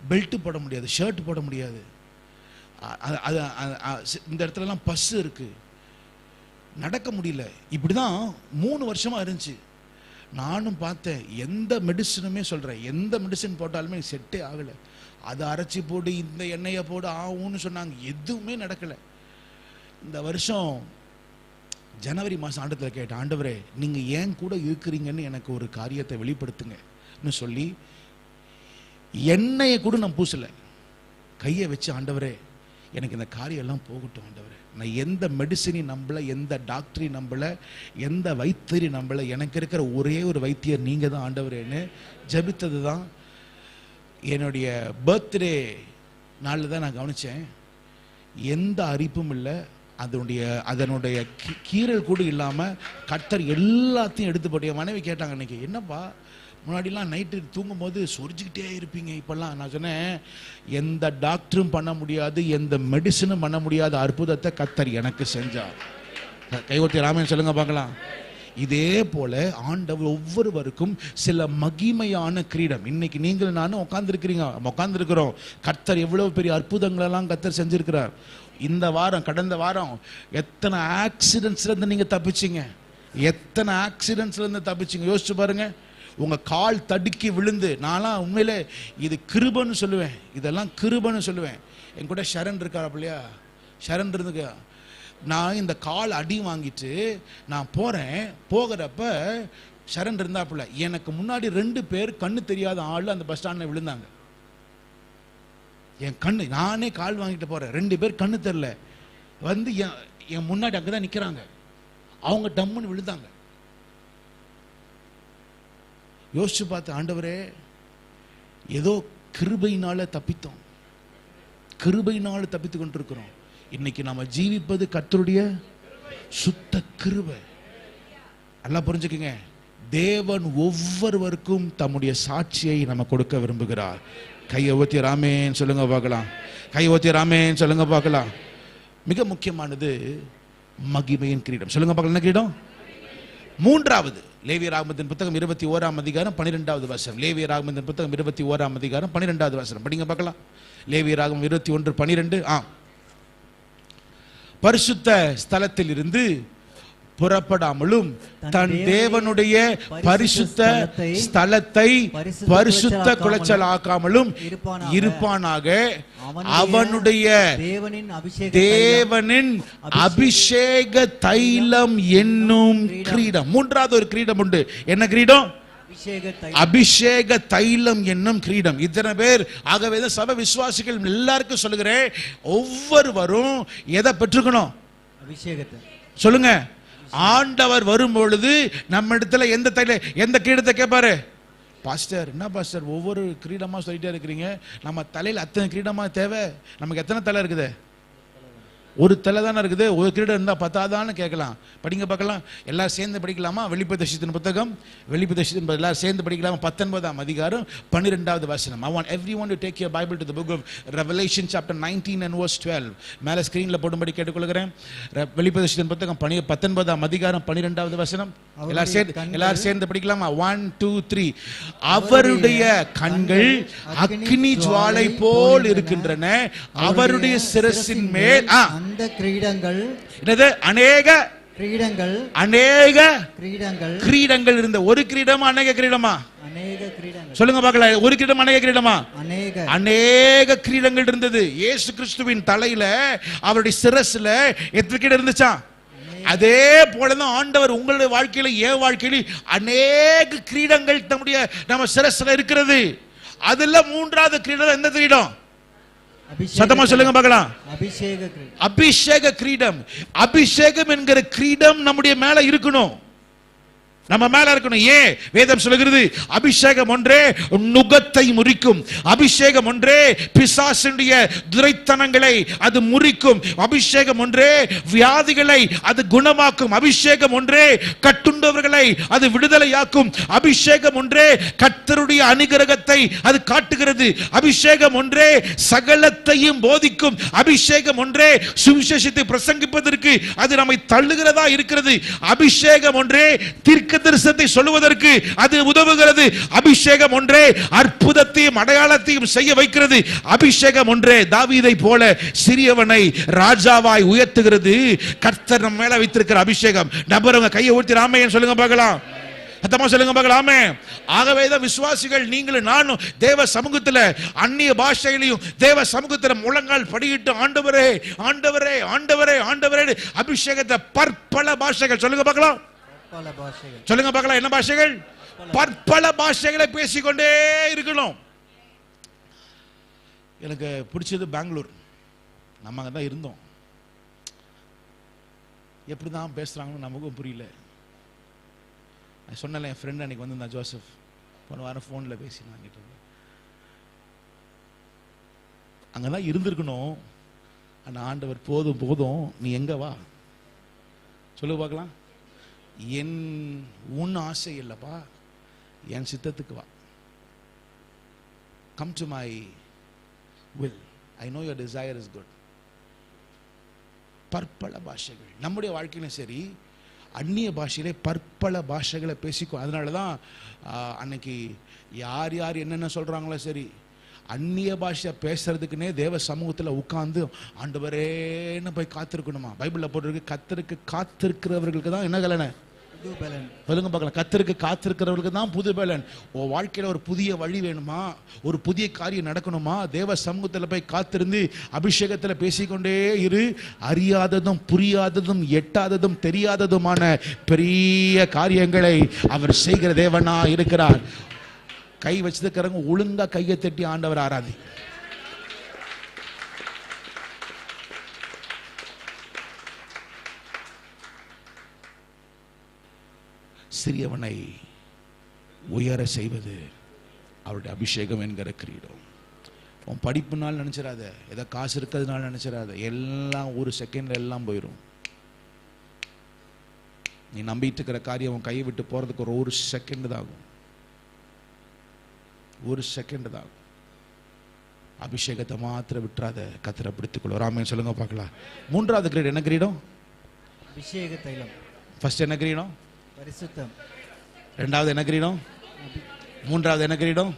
B: பெல்ட் போட முடியாது, ஷர்ட் போட முடியாது. இந்த இடத்துலலாம் பஸ் இருக்கு, நடக்க முடியல. இப்படிதான் 3 வருஷமா இருந்துச்சு. நானும் பார்த்தேன், எந்த மெடிசனுமே சொல்றேன், எந்த மெடிசன் போட்டாலுமே செட்டே ஆகலை. அதை அரைச்சி போடு, இந்த எண்ணெயை போடு, ஆகும்னு சொன்னாங்க, எதுவுமே நடக்கலை. இந்த வருஷம் ஜனவரி மாதம் ஆண்டத்தில் கேட்டேன், ஆண்டவரே நீங்கள் ஏன் கூட இருக்கிறீங்கன்னு எனக்கு ஒரு காரியத்தை வெளிப்படுத்துங்கன்னு சொல்லி எண்ணெயை கூட நான் பூசலை, கையை வச்சு ஆண்டவரே எனக்கு இந்த காரியம் எல்லாம் போகட்டும் ஆண்டவரே, நான் எந்த மெடிசினையும் நம்பலை, எந்த டாக்டரையும் நம்பலை, எந்த வைத்தியரையும் நம்பலை, எனக்கு இருக்கிற ஒரே ஒரு வைத்தியர் நீங்கள் தான் ஆண்டவரேன்னு ஜபித்தது தான். என்னுடைய பர்த்டே நாளில் தான் நான் கவனித்தேன், எந்த அரிப்பும் இல்லை, அதனுடைய கீரல் கூட இல்லாமல் கர்த்தர் எல்லாத்தையும் எடுத்து போட்டு. என் மனைவி கேட்டாங்க அன்னைக்கு, என்னப்பா முன்னாடிலாம் நைட்டு தூங்கும் போது சொரிஞ்சுக்கிட்டே இருப்பீங்க, இப்பெல்லாம்? நான் சொன்னேன், எந்த டாக்டரும் பண்ண முடியாது, எந்த மெடிசனும் பண்ண முடியாத அற்புதத்தை கர்த்தர் எனக்கு செஞ்சார். கைவத்தி ராமன் சொல்லுங்க பார்க்கலாம். இதே போல ஆண்டவர் ஒவ்வொருவருக்கும் சில மகிமையான கிரீடம். இன்னைக்கு நீங்கள் நானும் உட்கார்ந்துருக்கிறோம். கர்த்தர் எவ்வளவு பெரிய அற்புதங்களெல்லாம் கர்த்தர் செஞ்சிருக்கிறார். இந்த வாரம், கடந்த வாரம் எத்தனை ஆக்சிடென்ட்ஸ்ல இருந்து நீங்க தப்பிச்சிங்க, எத்தனை ஆக்சிடென்ட்ஸ்ல இருந்து தப்பிச்சிங்க யோசிச்சு பாருங்க. உங்க கால் தடுக்கி விழுந்து, நான்லாம் உண்மையிலே இது கிருபன்னு சொல்லுவேன், இதெல்லாம் கிருபன்னு சொல்லுவேன். என் கூட ஷரண் இருக்கார் இல்லையா, ஷரண் இருந்துக்க, நான் இந்த கால் அடி வாங்கிட்டு நான் போகிறப்ப ஷரண் இருந்தாப்புல, எனக்கு முன்னாடி 2 பேர் கண்ணு தெரியாத ஆள் அந்த பஸ் ஸ்டாண்ட்ல விழுந்தாங்க. என் கண்ணு, நானே கால் வாங்கிட்டு போறேன், 2 பேர் கண்ணு தெரியல வந்து என் முன்னாடி அங்கதான் நிக்கிறாங்க, அவங்க டம்முன்னு விழுந்தாங்க. யோசிச்சு பார்த்து, ஆண்டவரே ஏதோ கிருபையினால தப்பித்தோம், கிருபையினால தப்பித்து கொண்டிருக்கிறோம். இன்னைக்கு நாம ஜீவிப்பது கர்த்தருடைய சுத்த கிருபை. நல்லா புரிஞ்சுக்குங்க, தேவன் ஒவ்வொருவருக்கும் தம்முடைய சாட்சியை நம்ம கொடுக்க விரும்புகிறார். கையை ஊத்தி ராமேன் சொல்லுங்க பார்க்கலாம், கையை ஊத்தி ராமேன் சொல்லுங்க பார்க்கலாம். மிக முக்கியமானது மகிமையின் கிரீடம். சொல்லுங்க பார்க்கலாம், என்ன கிரீடம்? 3வது லேவியராகமத்தின் புத்தகம் 21ஆம் அதிகாரம் 12வது வசனம். லேவியராகமத்தின் புத்தகம் 21ஆம் அதிகாரம் 12வது வசனம் படிங்க பார்க்கலாம். லேவியராகமம் 21:12. பரிசுத்த ஸ்தலத்தில் இருந்து புறப்படாமலும் தன் தேவனுடைய பரிசுத்த ஸ்தலத்தை பரிசுத்த குலைச்சல் ஆக்காமலும் இருப்பானாக, அவனுடைய தேவனின் அபிஷேக தைலம் என்னும் கிரீடம். 3வது ஒரு கிரீடம் உண்டு. என்ன கிரீடம்? அபிஷேக தைலம் என்னும் கிரீடம். இத்தனை பேர், ஆகவே சபை விசுவாசிகள் எல்லாருக்கும் சொல்லுகிறேன், ஒவ்வொருவரும் எதை பெற்றுக்கணும்? அபிஷேகத்தை. சொல்லுங்க. ஆண்டவர் வரும் பொழுது நம்ம இடத்துல எந்த கிரீடத்தை கேட்பாரு? பாஸ்டர், என்ன பாஸ்டர் ஒவ்வொரு கிரீடமா சொல்லிட்டே இருக்கிறீங்க, நம்ம தலையில் அத்தனை கிரீடமா தேவை? நமக்கு எத்தனை தலை இருக்குது? ஒரு தலை தானே இருக்குது, ஒரு கிரீடம் இருந்தா பத்தாதான்னு கேட்கலாம். படிங்க பார்க்கலாம், எல்லாரும் சேர்ந்து படிக்கலாமா? வெளிப்படுத்தின புத்தகம், வெளிப்படுத்தின எல்லாரும் சேர்ந்து படிக்கலாமா? 19ஆம் அதிகாரம் 12வது வசனம். I want everyone to take your Bible to the book of Revelation chapter 19 and verse 12. மேல ஸ்கிரீன்ல போடும்படி கேட்டுக்கொள்கிறேன். வெளிப்படுத்தின புத்தகம் 19ஆம் அதிகாரம் 12வது வசனம். எல்லாரும் சேர்ந்து படிக்கலாமா? 1 2 3. அவருடைய கண்கள் அக்னி ஜுவாலை போல் இருக்கின்றன, அவருடைய சிரசின் மேல்
C: அந்த கிரீடங்கள்,
B: என்னது? அநேக
C: கிரீடங்கள்,
B: அநேக
C: கிரீடங்கள்,
B: கிரீடங்கள் இருந்த. ஒரு கிரீடமா அநேக கிரீடமா?
C: அநேக அநேக கிரீடங்கள்.
B: சொல்லுங்க பார்க்கலாம், ஒரு கிரீடம் அநேக கிரீடமா?
C: அநேக
B: அநேக கிரீடங்கள் இருந்தது. இயேசு கிறிஸ்துவின் தலையில, அவருடைய சிரசுல எத்தனை கிரீடம் இருந்துச்சா? அதே போலதான் ஆண்டவர் உங்களுடைய வாழ்க்கையில, என் வாழ்க்கையில அநேக கிரீடங்கள் நம்ம சிரசுல இருக்கிறது. அதுல மூன்றாவது கிரீடம் எந்த கிரீடம்? சத்தமா சொல்லுங்க பார்க்கலாம்.
C: அபிஷேக கிரீடம்.
B: அபிஷேக கிரீடம். அபிஷேகம் என்கிற கிரீடம் நம்முடைய மேல இருக்கணும், நம்ம மேல இருக்கணும். ஏன் வேதம் சொல்லுகிறது? அபிஷேகம் ஒன்றே நுகத்தை முறிக்கும், அபிஷேகம் ஒன்றே பிசாசுடைய துரைத்தனங்களை அது முறிக்கும், அபிஷேகம் ஒன்றே வியாதிகளை அது குணமாக்கும், அபிஷேகம் ஒன்றே கட்டுண்டவர்களை அது விடுதலையாக்கும், அபிஷேகம் ஒன்றே கர்த்தருடைய அனுகிரகத்தை அது காட்டுகிறது, அபிஷேகம் ஒன்றே சகலத்தையும் போதிக்கும், அபிஷேகம் ஒன்றே சுவிசேஷத்தை பிரசங்கிப்பதற்கு அது நம்மை தள்ளுகிறதா இருக்கிறது, அபிஷேகம் ஒன்றே தீர்க்க தரிசனத்தை சொல்லுவதற்கு அது உதவுகிறது, அபிஷேகம் ஒன்றே அற்புதத்தையும் அடையாளத்தையும் செய்ய வைக்கிறது, அபிஷேகம் ஒன்றே தாவீதை போல சிறியவனை ராஜாவாய் உயர்த்துகிறது. கர்த்தர் நம்ம மேல வைத்திருக்கிற அபிஷேகம். நபருங்க கையை ஊத்தி ஆமென் சொல்லுங்க பார்க்கலாம். சத்தமா சொல்லுங்க பார்க்கலாம். ஆமென். ஆகவே தான் விசுவாசிகள் நீங்களும் நானும் தேவ சமூகத்தில் அந்நிய பாஷையிலையும் தேவ சமூகத்தில் முழங்கால் படியிட்டு ஆண்டவரே ஆண்டவரே ஆண்டவரே ஆண்டவரே அபிஷேகத்தை பற்பல பாஷைகள் சொல்லுங்க பார்க்கலாம். சொல்லுங்க பார்க்கலாம், என்ன பாஷைகள்? பற்பல பாஷைகளை பேசிக்கொண்டே இருக்கணும். எனக்கு பிடிச்சது பெங்களூர். நம்ம அங்கே தான் இருந்தோம். எப்படிதான் பேசுறாங்கன்னு நமக்கும் புரியல. சொன்னல, என் ஃப்ரெண்ட் அன்னைக்கு வந்து ஜோசப் போன வாரம் ஃபோன்ல பேசினாங்க. அங்கதான் இருந்திருக்கணும். ஆனா ஆண்டவர் போதும் போதும், நீ எங்க வா சொல்லு பார்க்கலாம். என் உன் ஆசை இல்லப்பா, என் சித்தத்துக்கு வா. Come to my will. I know your desire is good. பற்பல பாஷைகள் நம்முடைய வாழ்க்கையிலும் சரி, அந்நிய பாஷையிலே பற்பல பாஷைகளை பேசிக்கோ. அதனாலதான் அன்னைக்கு யார் யார் என்னென்ன சொல்றாங்களோ சரி, அந்நிய பாஷை பேசுறதுக்குன்னே தேவ சமூகத்தில் உட்கார்ந்து ஆண்டவரேன்னு போய் காத்திருக்கணுமா. பைபிள்ல போட்டிருக்கு, கர்த்தருக்கு காத்திருக்கிறவர்களுக்கு தான் என்ன கலனை சொல்லுங்க பார்க்கலாம். கர்த்தருக்கு காத்திருக்கிறவர்களுக்கு தான் புது பலன். உன் வாழ்க்கையில ஒரு புதிய வழி வேணுமா, ஒரு புதிய காரியம் நடக்கணுமா, தேவ சமூகத்தில் போய் காத்திருந்து அபிஷேகத்தில் பேசிக்கொண்டே இரு. அறியாததும் புரியாததும் எட்டாததும் தெரியாததுமான பெரிய காரியங்களை அவர் செய்கிற தேவனா இருக்கிறார். கை வச்சிருக்கிறவங்க ஒழுங்கா கையை தட்டி ஆண்டவர் ஆராதி. சிறியவனை உயர செய்வது அவருடைய அபிஷேகம் என்கிற கிரீடம். உன் படிப்புனால நினைச்சிடாத, ஏதோ காசு இருக்கிறதுனால நினைச்சிடாத. எல்லாம் ஒரு செகண்ட்ல எல்லாம் போயிடும். நீ நம்பிட்டு இருக்கிற காரியம் உன் கையை விட்டு போறதுக்கு ஒரு செகண்ட் தான் ஆகும். ஒரு செகண்ட் தான். அபிஷேகத்தை மாத்திர விட்டுறாத, கத்தரை பிடித்துக்கொள்ள. ஆமென் சொல்லுங்க பார்க்கலாம். மூன்றாவது கிரீடம் என்ன கிரீடம்?
C: அபிஷேக தைலம்.
B: ஃபர்ஸ்ட் என்ன கிரீடம்?
C: பரிசுத்தம்.
B: இரண்டாவது என்ன கிரீடம்? மூன்றாவது என்ன கிரீடம்?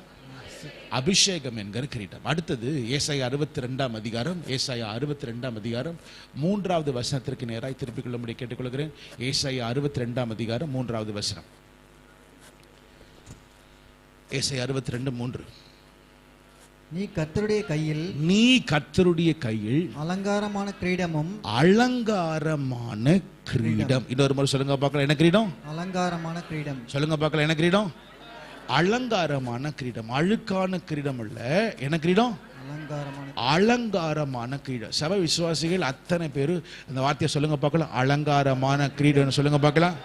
B: அபிஷேகம் என்கிற கிரீடம். அடுத்தது ஏசாயா 62 அதிகாரம். ஏசாயா 62 அதிகாரம் 3வது வசனத்திற்கு நேராய் திருப்பிக் கொள்ளும்படி கேட்டுக்கொள்கிறேன். ஏசாயா 62 அதிகாரம் 3வது வசனம். ஏசாயா 62:3.
C: நீ கர்த்தருடைய கையில்,
B: நீ கர்த்தருடைய கையில்
C: அலங்காரமான கிரீடமும்,
B: அலங்காரமான கிரீடம். இன்னொரு முறை சொல்லுங்க பார்க்கலாம், என்ன கிரீடம்?
C: அலங்காரமான கிரீடம்.
B: சொல்லுங்க பார்க்கலாம், என்ன கிரீடம்? அலங்காரமான கிரீடம். அழுக்கான கிரீடம் அல்ல. என்ன கிரீடம்? அலங்காரமான கிரீடம். சபை விசுவாசிகள் அத்தனை பேரு அந்த வார்த்தையை சொல்லுங்க பார்க்கலாம். அலங்காரமான கிரீடம் சொல்லுங்க பார்க்கலாம்.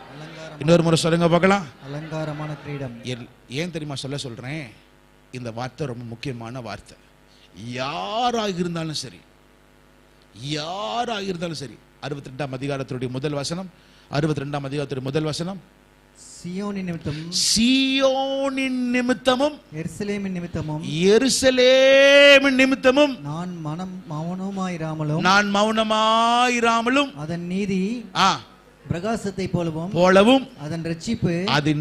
B: இன்னொரு முறை சொல்லுங்க பார்க்கலாம்.
C: அலங்காரமான கிரீடம்.
B: ஏன் தெரியுமா சொல்றேன்? இந்த வார்த்தை ரொம்ப முக்கியமான வார்த்தை. யாராக இருந்தாலும் சரி, யாராக இருந்தாலும் சரி. 62 அதிகாரத்துடைய முதல் வசனம். 62 அதிகாரத்துடைய முதல் வசனம்.
C: சீயோனின் நிமித்தமும்,
B: சீயோனின் நிமித்தமும்,
C: எருசலேமின் நிமித்தமும்,
B: எருசலேமின் நிமித்தமும்
C: நான் மௌனமாயிராமலும்,
B: நான் மௌனமாயிராமலும்,
C: அதன் நீதி பிரகாசத்தை போலவும்
B: அதன்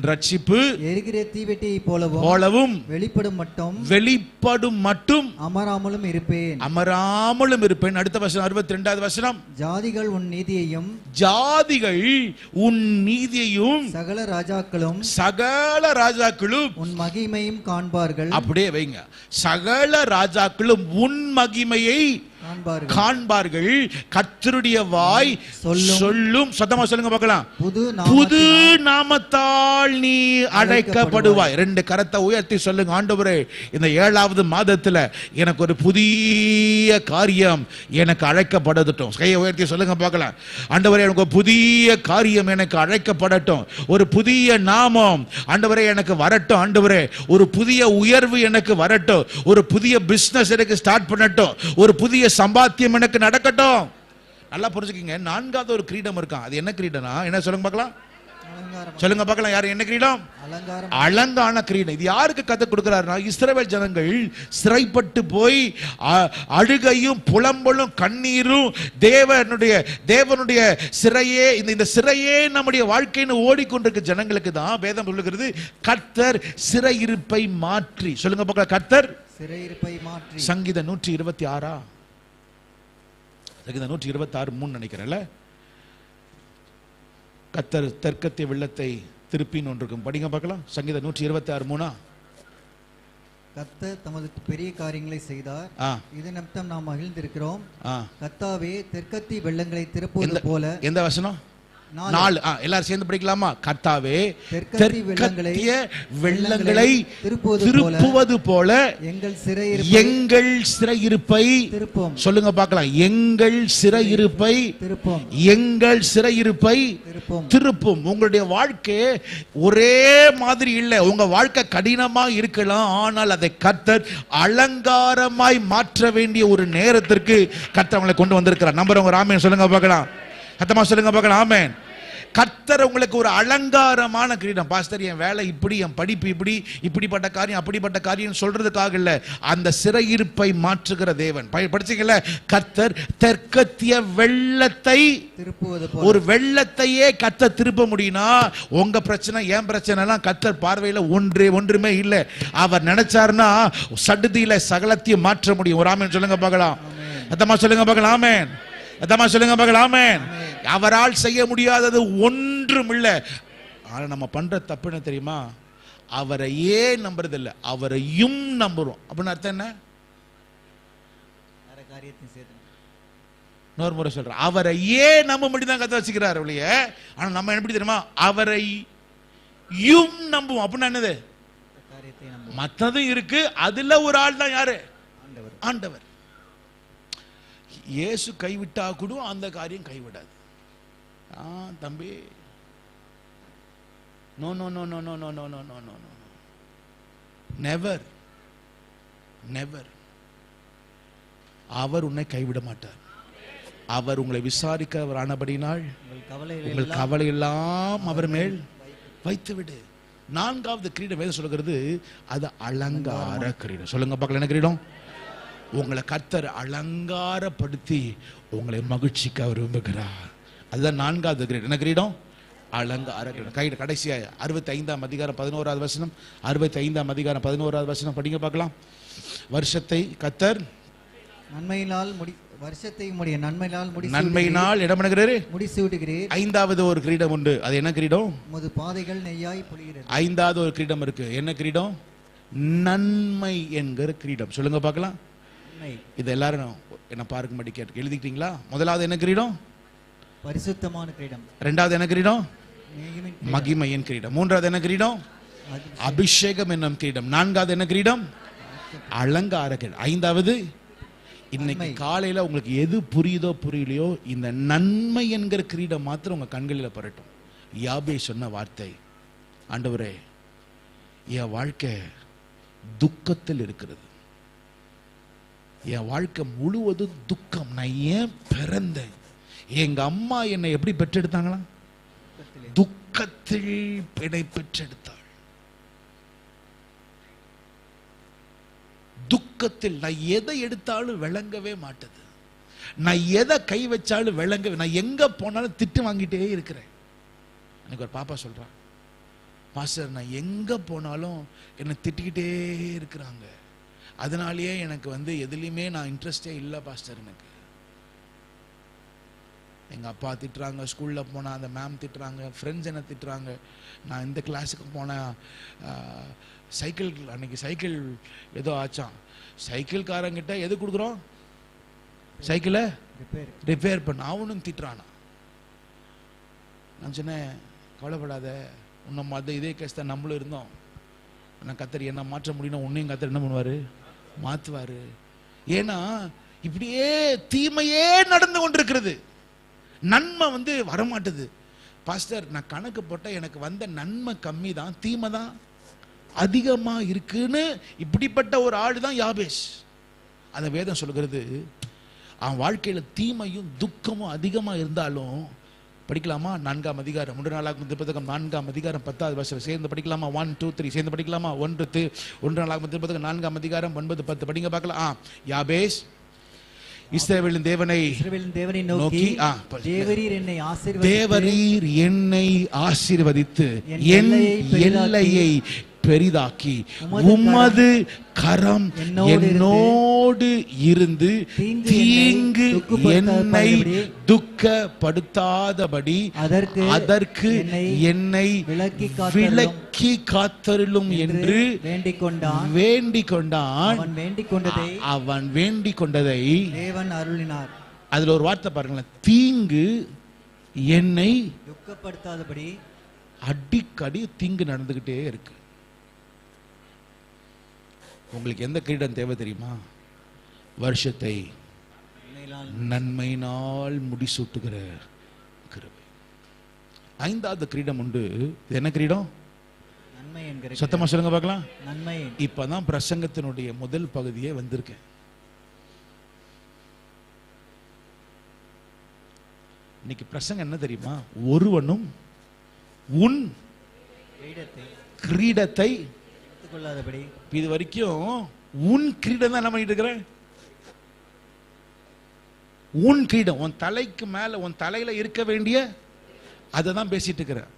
B: ரட்சிப்பு
C: எரிகிற தீவெட்டியை
B: போலவும்
C: வெளிப்படும் மட்டும்
B: அமராமலும் இருப்பேன். அடுத்த வசனம் 62வது வசனம்.
C: ஜாதிகள்
B: உன் நீதியையும் சகல ராஜாக்களும்
C: உன் மகிமையும் காண்பார்கள்.
B: அப்படியே வைங்க. சகல ராஜாக்களும் உன் மகிமையை காண்பார்கள். கர்த்தருடைய வாய் சொல்லும். சத்தமா சொல்லுங்க பார்க்கலாம். புது நாமத்தால் நீ அழைக்கப்படுவாய். 2 கரத்தை உயர்த்தி சொல்லுங்க. ஆண்டவரே, இந்த 7வது மாதத்துல எனக்கு ஒரு புதிய காரியம் எனக்கு அழைக்கப்படட்டும். கையை உயர்த்தி சொல்லுங்க பார்க்கலாம். ஆண்டவரே, எனக்கு ஒரு புதிய காரியம் எனக்கு அழைக்கப்படட்டும். ஒரு புதிய நாமம் ஆண்டவரே எனக்கு வரட்டும். ஆண்டவரே, ஒரு புதிய உயர்வு எனக்கு வரட்டும். ஒரு புதிய பிசினஸ் எனக்கு ஸ்டார்ட் பண்ணட்டும். ஒரு புதிய சம்பாத்தியம் எனக்கு நடக்கட்டும். நல்லா புரிஞ்சுக்கங்க. 4வது ஒரு கிரீடம் இருக்கான். அது என்ன கிரீடம்னா என்ன சொல்லுங்க பார்க்கலாம். சொல்லுங்க பார்க்கலாம். யாரு என்ன கிரீடம்? அலங்கார கிரீடம். இது யாருக்கு கத்து கொடுக்கிறாருன்னா, இஸ்ரவேல் ஜனங்கள் சிறைப்பட்டு போய் அழுகையும் புலம்பலும் கண்ணீரும் தேவனுடைய சிறையே இந்த சிறையே நம்முடைய வாழ்க்கைன்னு ஓடிக்கொண்டிருக்க ஜனங்களுக்கு தான் வேதம் சொல்லுகிறது, கர்த்தர் சிறையிருப்பை மாற்றி. சொல்லுங்க பார்க்கலாம். கர்த்தர்
C: சிறையிருப்பை மாற்றி.
B: சங்கீதம் 126 126:3 நினைக்கிறேன்ல. கர்த்தர் தெற்கத்திய வெள்ளத்தை திருப்பின்னு ஒன்று இருக்கும். படிங்க பார்க்கலாம். சங்கீதம் 126:3.
C: கர்த்தர் தமது பெரிய காரியங்களை செய்தார், இது நிமித்தம் நாம் மகிழ்ந்திருக்கிறோம். கர்த்தாவே, தெற்கத்தி வெள்ளங்களை திருப்புவது போல.
B: எந்த வசனம்? 4. எல்லாரும் சேர்ந்து படிக்கலாமா? கர்த்தாவே, தெற்கத்திய வெள்ளங்களை திருப்புவது போல எங்கள் சிறையிருப்பை திருப்பும். சொல்லுங்க பார்க்கலாம். எங்கள் சிறையிருப்பை திருப்பும். உங்களுடைய வாழ்க்கை ஒரே மாதிரி இல்லை. உங்க வாழ்க்கை கடினமா இருக்கலாம், ஆனால் அதை கர்த்தர் அலங்காரமாய் மாற்ற வேண்டிய ஒரு நேரத்திற்கு கர்த்தர் உங்களை கொண்டு வந்திருக்கிறார். நம்புறவங்க ஆமென் சொல்லுங்க பார்க்கலாம். சத்தமா சொல்லுங்க பார்க்கலாம். ஆமென். கர்த்தர் உங்களுக்கு ஒரு அலங்காரமான கிரீடம். பாஸ்டர், என் வேலை இப்படி, என் படிப்பு இப்படி, இப்படிப்பட்ட காரியம் அப்படிப்பட்ட காரியம் சொல்றதுக்காக இல்ல, அந்த சிறையிருப்பை மாற்றுகிற தேவன். படிச்சீங்கல்ல, கர்த்தர் தெற்கத்திய வெள்ளத்தை திருப்புவது போல. ஒரு வெள்ளத்தையே கர்த்தர் திருப்ப முடியும்னா உங்க பிரச்சனை என் பிரச்சனை எல்லாம் கர்த்தர் பார்வையில ஒன்றுமே இல்லை. அவர் நினைச்சாருன்னா சடுதியில சகலத்தையும் மாற்ற முடியும். ஒரு ஆமென் சொல்லுங்க பார்க்கலாம். சத்தமா சொல்லுங்க பார்க்கலாம். ஆமென். சத்தமா சொல்லுங்க பார்க்கலாம். ஆமென். அவரால் செய்ய முடியாதது ஒன்றும் இல்லை. ஆனா நம்ம பண்ற தப்பு என்ன தெரியுமா? அவரை ஏன் நம்புறது இல்லை, அவரையும் நம்புறோம். அப்படின்னு அர்த்தம் என்ன? இன்னொரு முறை சொல்றேன். அவரை ஏன் நம்ப முடியுதான் கத்த வச்சுக்கிறார் இல்லையே. ஆனா நம்ம எப்படி தெரியுமா? அவரையும் நம்புவோம். அப்படின்னா என்னது? மற்றதும் இருக்கு, அதுல ஒரு ஆள் தான் யாரு? ஆண்டவர். இயேசு கைவிட்டா கூட அந்த காரியம் கைவிடாது. தம்பி, no no no no no no no no no no never never. அவர் உன்னை கைவிட மாட்டார். அவர் உங்களை விசாரிக்கிறவர் ஆனபடினால் உங்கள் கவலை எல்லாம் அவர் மேல் வைத்து விடு. 4வது கிரீடம் வேதம் சொல்லுகிறது, அது அலங்கார கிரீடம். சொல்லுங்க பார்க்கலாம். என்ன கிரீடம்? உங்களை கர்த்தர் அலங்காரப்படுத்தி உங்களை மகிழ்ச்சிக்க விரும்புகிறார். அதுதான் 4வது கிரீடம். என்ன கிரீடம்? அலங்கார கிரீடம். கடைசியா 65ஆம் அதிகாரம் 11வது வசனம். 65ஆம் அதிகாரம் 11வது வசனம் படிங்க பார்க்கலாம். வருஷத்தை கர்த்தர் நன்மையினால் இடமணுகிறாரு, முடிசூட்டி விடுகிறீர். 5வது ஒரு கிரீடம் உண்டு. அது என்ன கிரீடம்? உமது பாதைகள் நெய்யாய் பொழிகிறது. 5வது ஒரு கிரீடம் இருக்கு. என்ன கிரீடம்? நன்மை என்கிற கிரீடம். சொல்லுங்க பார்க்கலாம். இது எல்லாரும் என்ன பாருக்கும்படி கேட்டு எழுதிக்கிட்டீங்களா? முதலாவது என்ன கிரீடம்? பரிசுத்தமான கிரீடம். 2வது என்ன கிரீடம்? மகிமையின் கிரீடம். 3வது என்ன கிரீடம்? அபிஷேகம் என்னும் கிரீடம். 4வது என்ன கிரீடம்? அலங்கார கிரீடம். 5வது இன்னைக்கு காலையில உங்களுக்கு எது புரியுதோ புரியலையோ, இந்த நன்மை என்கிற கிரீடம் மாத்திரம் உங்க கண்களில் பரட்டும். யாபே சொன்ன வார்த்தை, ஆண்டவரே, என் வாழ்க்கை துக்கத்தில் இருக்கிறது, என் வாழ்க்கை முழுவதும் துக்கம். நான் ஏன் பிறந்தேன்? எங்க அம்மா என்னை எப்படி பெற்றெடுத்தாங்களா? துக்கத்தில் என்னை பெற்றெடுத்தாள். துக்கத்தில் நான் எதை எடுத்தாலும் விளங்கவே மாட்டது. நான் எதை கை வச்சாலும் விளங்கவே. நான் எங்க போனாலும் திட்டு வாங்கிட்டே இருக்கிறேன். எனக்கு ஒரு பாப்பா சொல்றான், பாஸ்டர் நான் எங்க போனாலும் என்னை திட்டிக்கிட்டே இருக்கிறாங்க, அதனாலேயே எனக்கு எதுலையுமே நான் இன்ட்ரெஸ்டே இல்லை பாஸ்டர். எனக்கு எங்கள் அப்பா திட்டுறாங்க, ஸ்கூலில் போனால் அந்த மேம் திட்டுறாங்க, ஃப்ரெண்ட்ஸ் என்ன திட்டுறாங்க, நான் இந்த கிளாஸுக்கு போனேன், சைக்கிள் அன்னைக்கு சைக்கிள் ஏதோ ஆச்சான், சைக்கிள்காரங்கிட்ட எது கொடுக்குறோம், சைக்கிளை ரிப்பேர் பண்ண, அவனும் திட்டுறானா. நான் சொன்னேன் கவலைப்படாத, உன்னை இதே கேஸ் தான் நம்மளும் இருந்தோம், நான் கத்தர் என்ன மாற்ற முடியும், உன்னையும் கத்தர் என்ன பண்ணுவார், மாற்றுவார். ஏன்னா இப்படியே தீமையே நடந்து கொண்டிருக்கிறது, நன்மை வரமாட்டுது. பாஸ்டர் நான் கணக்கு போட்ட எனக்கு வந்த நன்மை கம்மி தான், தீமை தான் அதிகமா இருக்குன்னு இப்படிப்பட்ட ஒரு ஆள் தான் யாபேஸ். அந்த வேதம் சொல்கிறது, அவன் வாழ்க்கையில தீமையும் துக்கமும் அதிகமா இருந்தாலும், படிக்கலாமா 4ஆம் அதிகாரம் 1 நாளாகமத்தின் புத்தகம் 4ஆம் அதிகாரம் 10வது வசனம் சேர்ந்து படிக்கலாமா? 1 2 3 சேர்ந்து படிக்கலாமா? 1 நாளாகமத்தின் புத்தகம் 4ஆம் அதிகாரம் 9 10 படிங்க பார்க்கலாம். யாபேஸ் இஸ்ரவேலின் தேவனை நோக்கி, தேவரீர் என்னை ஆசீர்வதித்து என் எல்லையை பெரிதாக்கி உமது கரம் என்னோடு இருந்து தீங்கு என்னை துக்கப்படுத்தாதபடி அதற்கு என்னை விலக்கி காத்தருளும் என்று வேண்டிக் கொண்டான். அவன் வேண்டிக் கொண்டதை
C: தேவன் அருளினார்.
B: அதுல ஒரு வார்த்தை பாருங்களேன், தீங்கு என்னை
C: துக்கப்படுத்தாதபடி.
B: அடிக்கடி தீங்கு நடந்துகிட்டே இருக்கு. உங்களுக்கு எந்த கிரீடம் தேவை தெரியுமா? வருஷத்தை நன்மையினால் முடிசூட்டுகிற கிருபை. 5வது கிரீடம் உண்டு. என்ன கிரீடம்?
C: நன்மை என்கிற.
B: சத்தமா சொல்லுங்க பார்க்கலாம்.
C: நன்மை.
B: இப்பதான் பிரசங்கத்தினுடைய முதல் பகுதியே வந்திருக்கேன். இன்னைக்கு பிரசங்கம் என்ன தெரியுமா? ஒருவனும் உன் கிரீடத்தை
C: கொள்ளாதபடி.
B: இது வரைக்கும் உன் கிரீடம் தான் என்ன பண்ணிட்டு இருக்கிறேன்? உன் கிரீடம், உன் தலைக்கு மேல, உன் தலையில இருக்க வேண்டிய அதை தான் பேசிட்டு இருக்கிறேன்.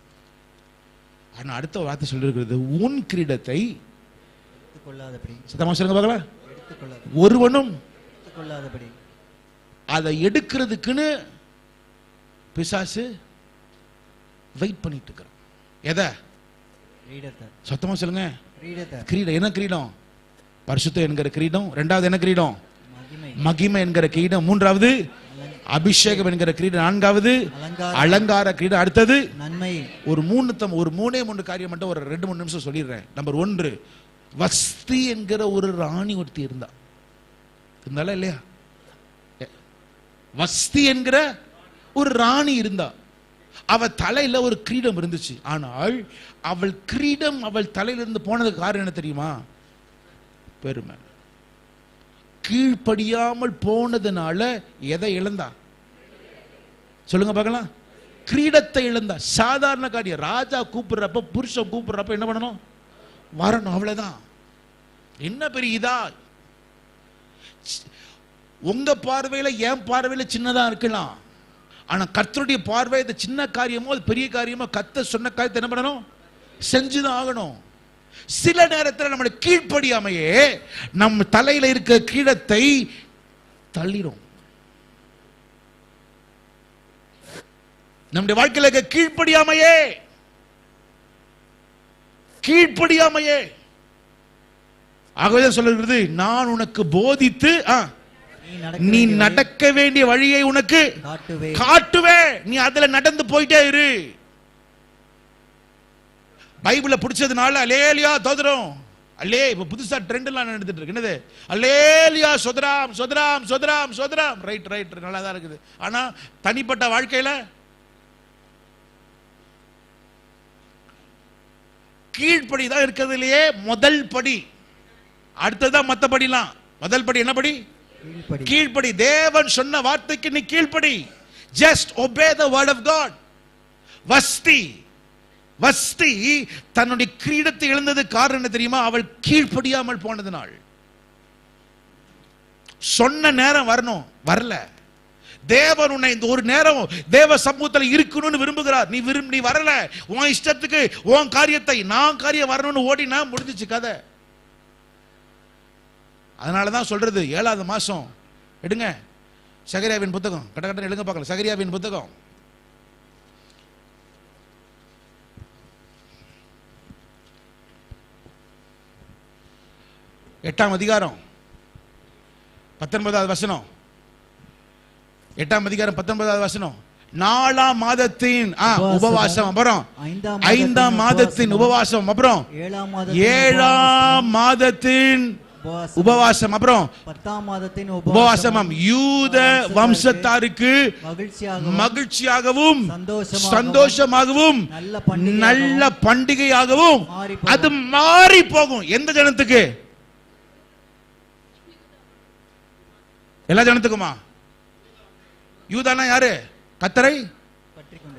B: ஆனா அடுத்த வார்த்தை சொல்லிருக்கிறது, உன் கிரீடத்தை சத்தமா சொல்லுங்க பார்க்கலாம். ஒருவனும் அதை எடுக்கிறதுக்குன்னு பிசாசு வெயிட் பண்ணிட்டு இருக்கிறான். எதை? சத்தமா சொல்லுங்க. கிரீடம். என்ன கிரீடம்? பரிசுத்தம் என்கிற கிரீடம். 2வது என்ன கிரீடம்? மகிமை என்கிற கிரீடம். 3வது அபிஷேகம் என்கிற கிரீடம். 4வது அலங்கார கிரீடம். அடுத்தது
C: நன்மை.
B: ஒரு 3 காரியம் மட்டும் ஒரு 2-3 நிமிஷம் சொல்லிடுறேன். நம்பர் 1, வஸ்தி என்கிற ஒரு ராணி ஒருத்தி இருந்தா. இருந்தால இல்லையா? வஸ்தி என்கிற ஒரு ராணி இருந்தா. அவ தலையில ஒரு கிரீடம் இருந்துச்சு. ஆனால் அவள் கிரீடம் அவள் தலையிலிருந்து போனதுக்கு காரணம் என்ன தெரியுமா? பெருமை. கீழ்ப்படியாமல் போனதுனால எதை இழந்தா? சொல்லுங்க பார்க்கலாம். கிரீடத்தை இழந்தா. சாதாரண காரியம். ராஜா கூப்பிடுறப்ப, புருஷன் கூப்பிடுறப்ப என்ன பண்ணணும்? வரணும், அவ்வளவுதான். என்ன பெரிய இதா? உங்க பார்வையில, என் பார்வையில சின்னதா இருக்கலாம். ஆனா கர்த்தருடைய பார்வை இந்த சின்ன காரியமோ அது பெரிய காரியமோ, கர்த்தர் சொன்ன காரியத்தை என்ன பண்ணணும்? செஞ்சுதான் ஆகணும். சில நேரத்தில் நம்முடைய கீழ்ப்படியாமையே நம்ம தலையில இருக்க கிரீடத்தை தள்ளிடும். நம்முடைய வாழ்க்கையில இருக்க கீழ்ப்படியாமையே ஆகவே சொல்லுகிறது, நான் உனக்கு போதித்து நீ நடக்க வேண்டிய வழியை உனக்கு காட்டுவேன், நீ அதுல நடந்து போயிட்டே இரு. பைபிள பிடிச்சதுனால அல்லேலியா தோதரம், அல்லே இப்ப புதுசா ட்ரெண்ட் எல்லாம் நடந்துட்டு இருக்கு. என்னது? அல்லேலியா சொதராம் சொதராம் சொதராம் சொதராம். ரைட் ரைட், நல்லா தான் இருக்குது. ஆனா தனிப்பட்ட வாழ்க்கையில கீழ்ப்படி தான் இருக்கிறதுலயே முதல் படி. அடுத்ததான் மத்த படிலாம். முதல் படி என்ன படி? கீழ்ப்படி. தேவன் சொன்ன வார்த்தைக்கு நீ கீழ்ப்படி. Just obey the word of God. வஸ்தி தன்னுடைய கிரீடத்தை இழந்தது காரணம் என்ன தெரியுமா? அவள் கீழ்ப்படியாமல் போனதுனால். சொன்ன நேரம் வரணும், வரல. தேவன் உன்னை இந்த ஒரு நேரம் தேவ சமூகத்தில் இருக்கணும்னு விரும்புகிறார். நீ வரல, உன் இஷ்டத்துக்கு உன் காரியத்தை நான் காரியம் வரணும்னு ஓடினா முடிஞ்சிச்சு கதை. அதனாலதான் சொல்றது 7வது மாசம் எடுங்க சகரியாவின் புத்தகம், கட்ட கட்ட எழுங்க பார்க்கலாம். சகரியாவின் புத்தகம் 8ஆம் அதிகாரம் 19வது வசனம். 8ஆம் அதிகாரம் 19வது வசனம். 4ஆம் மாதத்தின் உபவாசம், அப்புறம் 5ஆம் மாதத்தின் உபவாசம், அப்புறம் 7ஆம் மாதத்தின் உபவாசம், அப்புறம்
C: 10ஆம் மாதத்தின்
B: உபவாசம். யூத வம்சத்தாருக்கு மகிழ்ச்சியாகவும் சந்தோஷமாகவும் நல்ல பண்டிகையாகவும் அது மாறி போகும். எந்த ஜனத்துக்கு? எல்லா ஜனத்துக்குமா? யூதானா யாரு? கர்த்தரை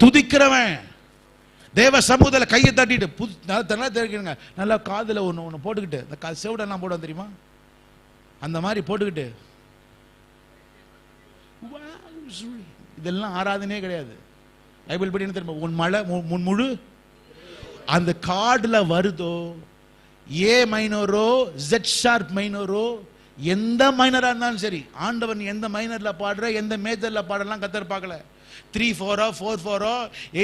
B: துதிக்கிறவன். தேவ சமூகத்தில் கையை தட்டிட்டு நல்லா காதுல ஒண்ணு போட்டுக்கிட்டு, இந்த செவிடெல்லாம் போடுவோம் தெரியுமா, அந்த மாதிரி போட்டுக்கிட்டு இதெல்லாம் ஆராதனையே கிடையாது. பைபிள் படி என்ன தெரியுமா? உன் மழை உன் முழு அந்த கார்டுல வருதோ, ஏ மைனரோ ஜெட் ஷார்ப் மைனரோ எந்த மைனரா இருந்தாலும் சரி, ஆண்டவன் எந்த மைனர்ல பாடுற எந்த மேஜர்ல பாடலாம் கத்தர் பார்க்கல. 3/4 4/4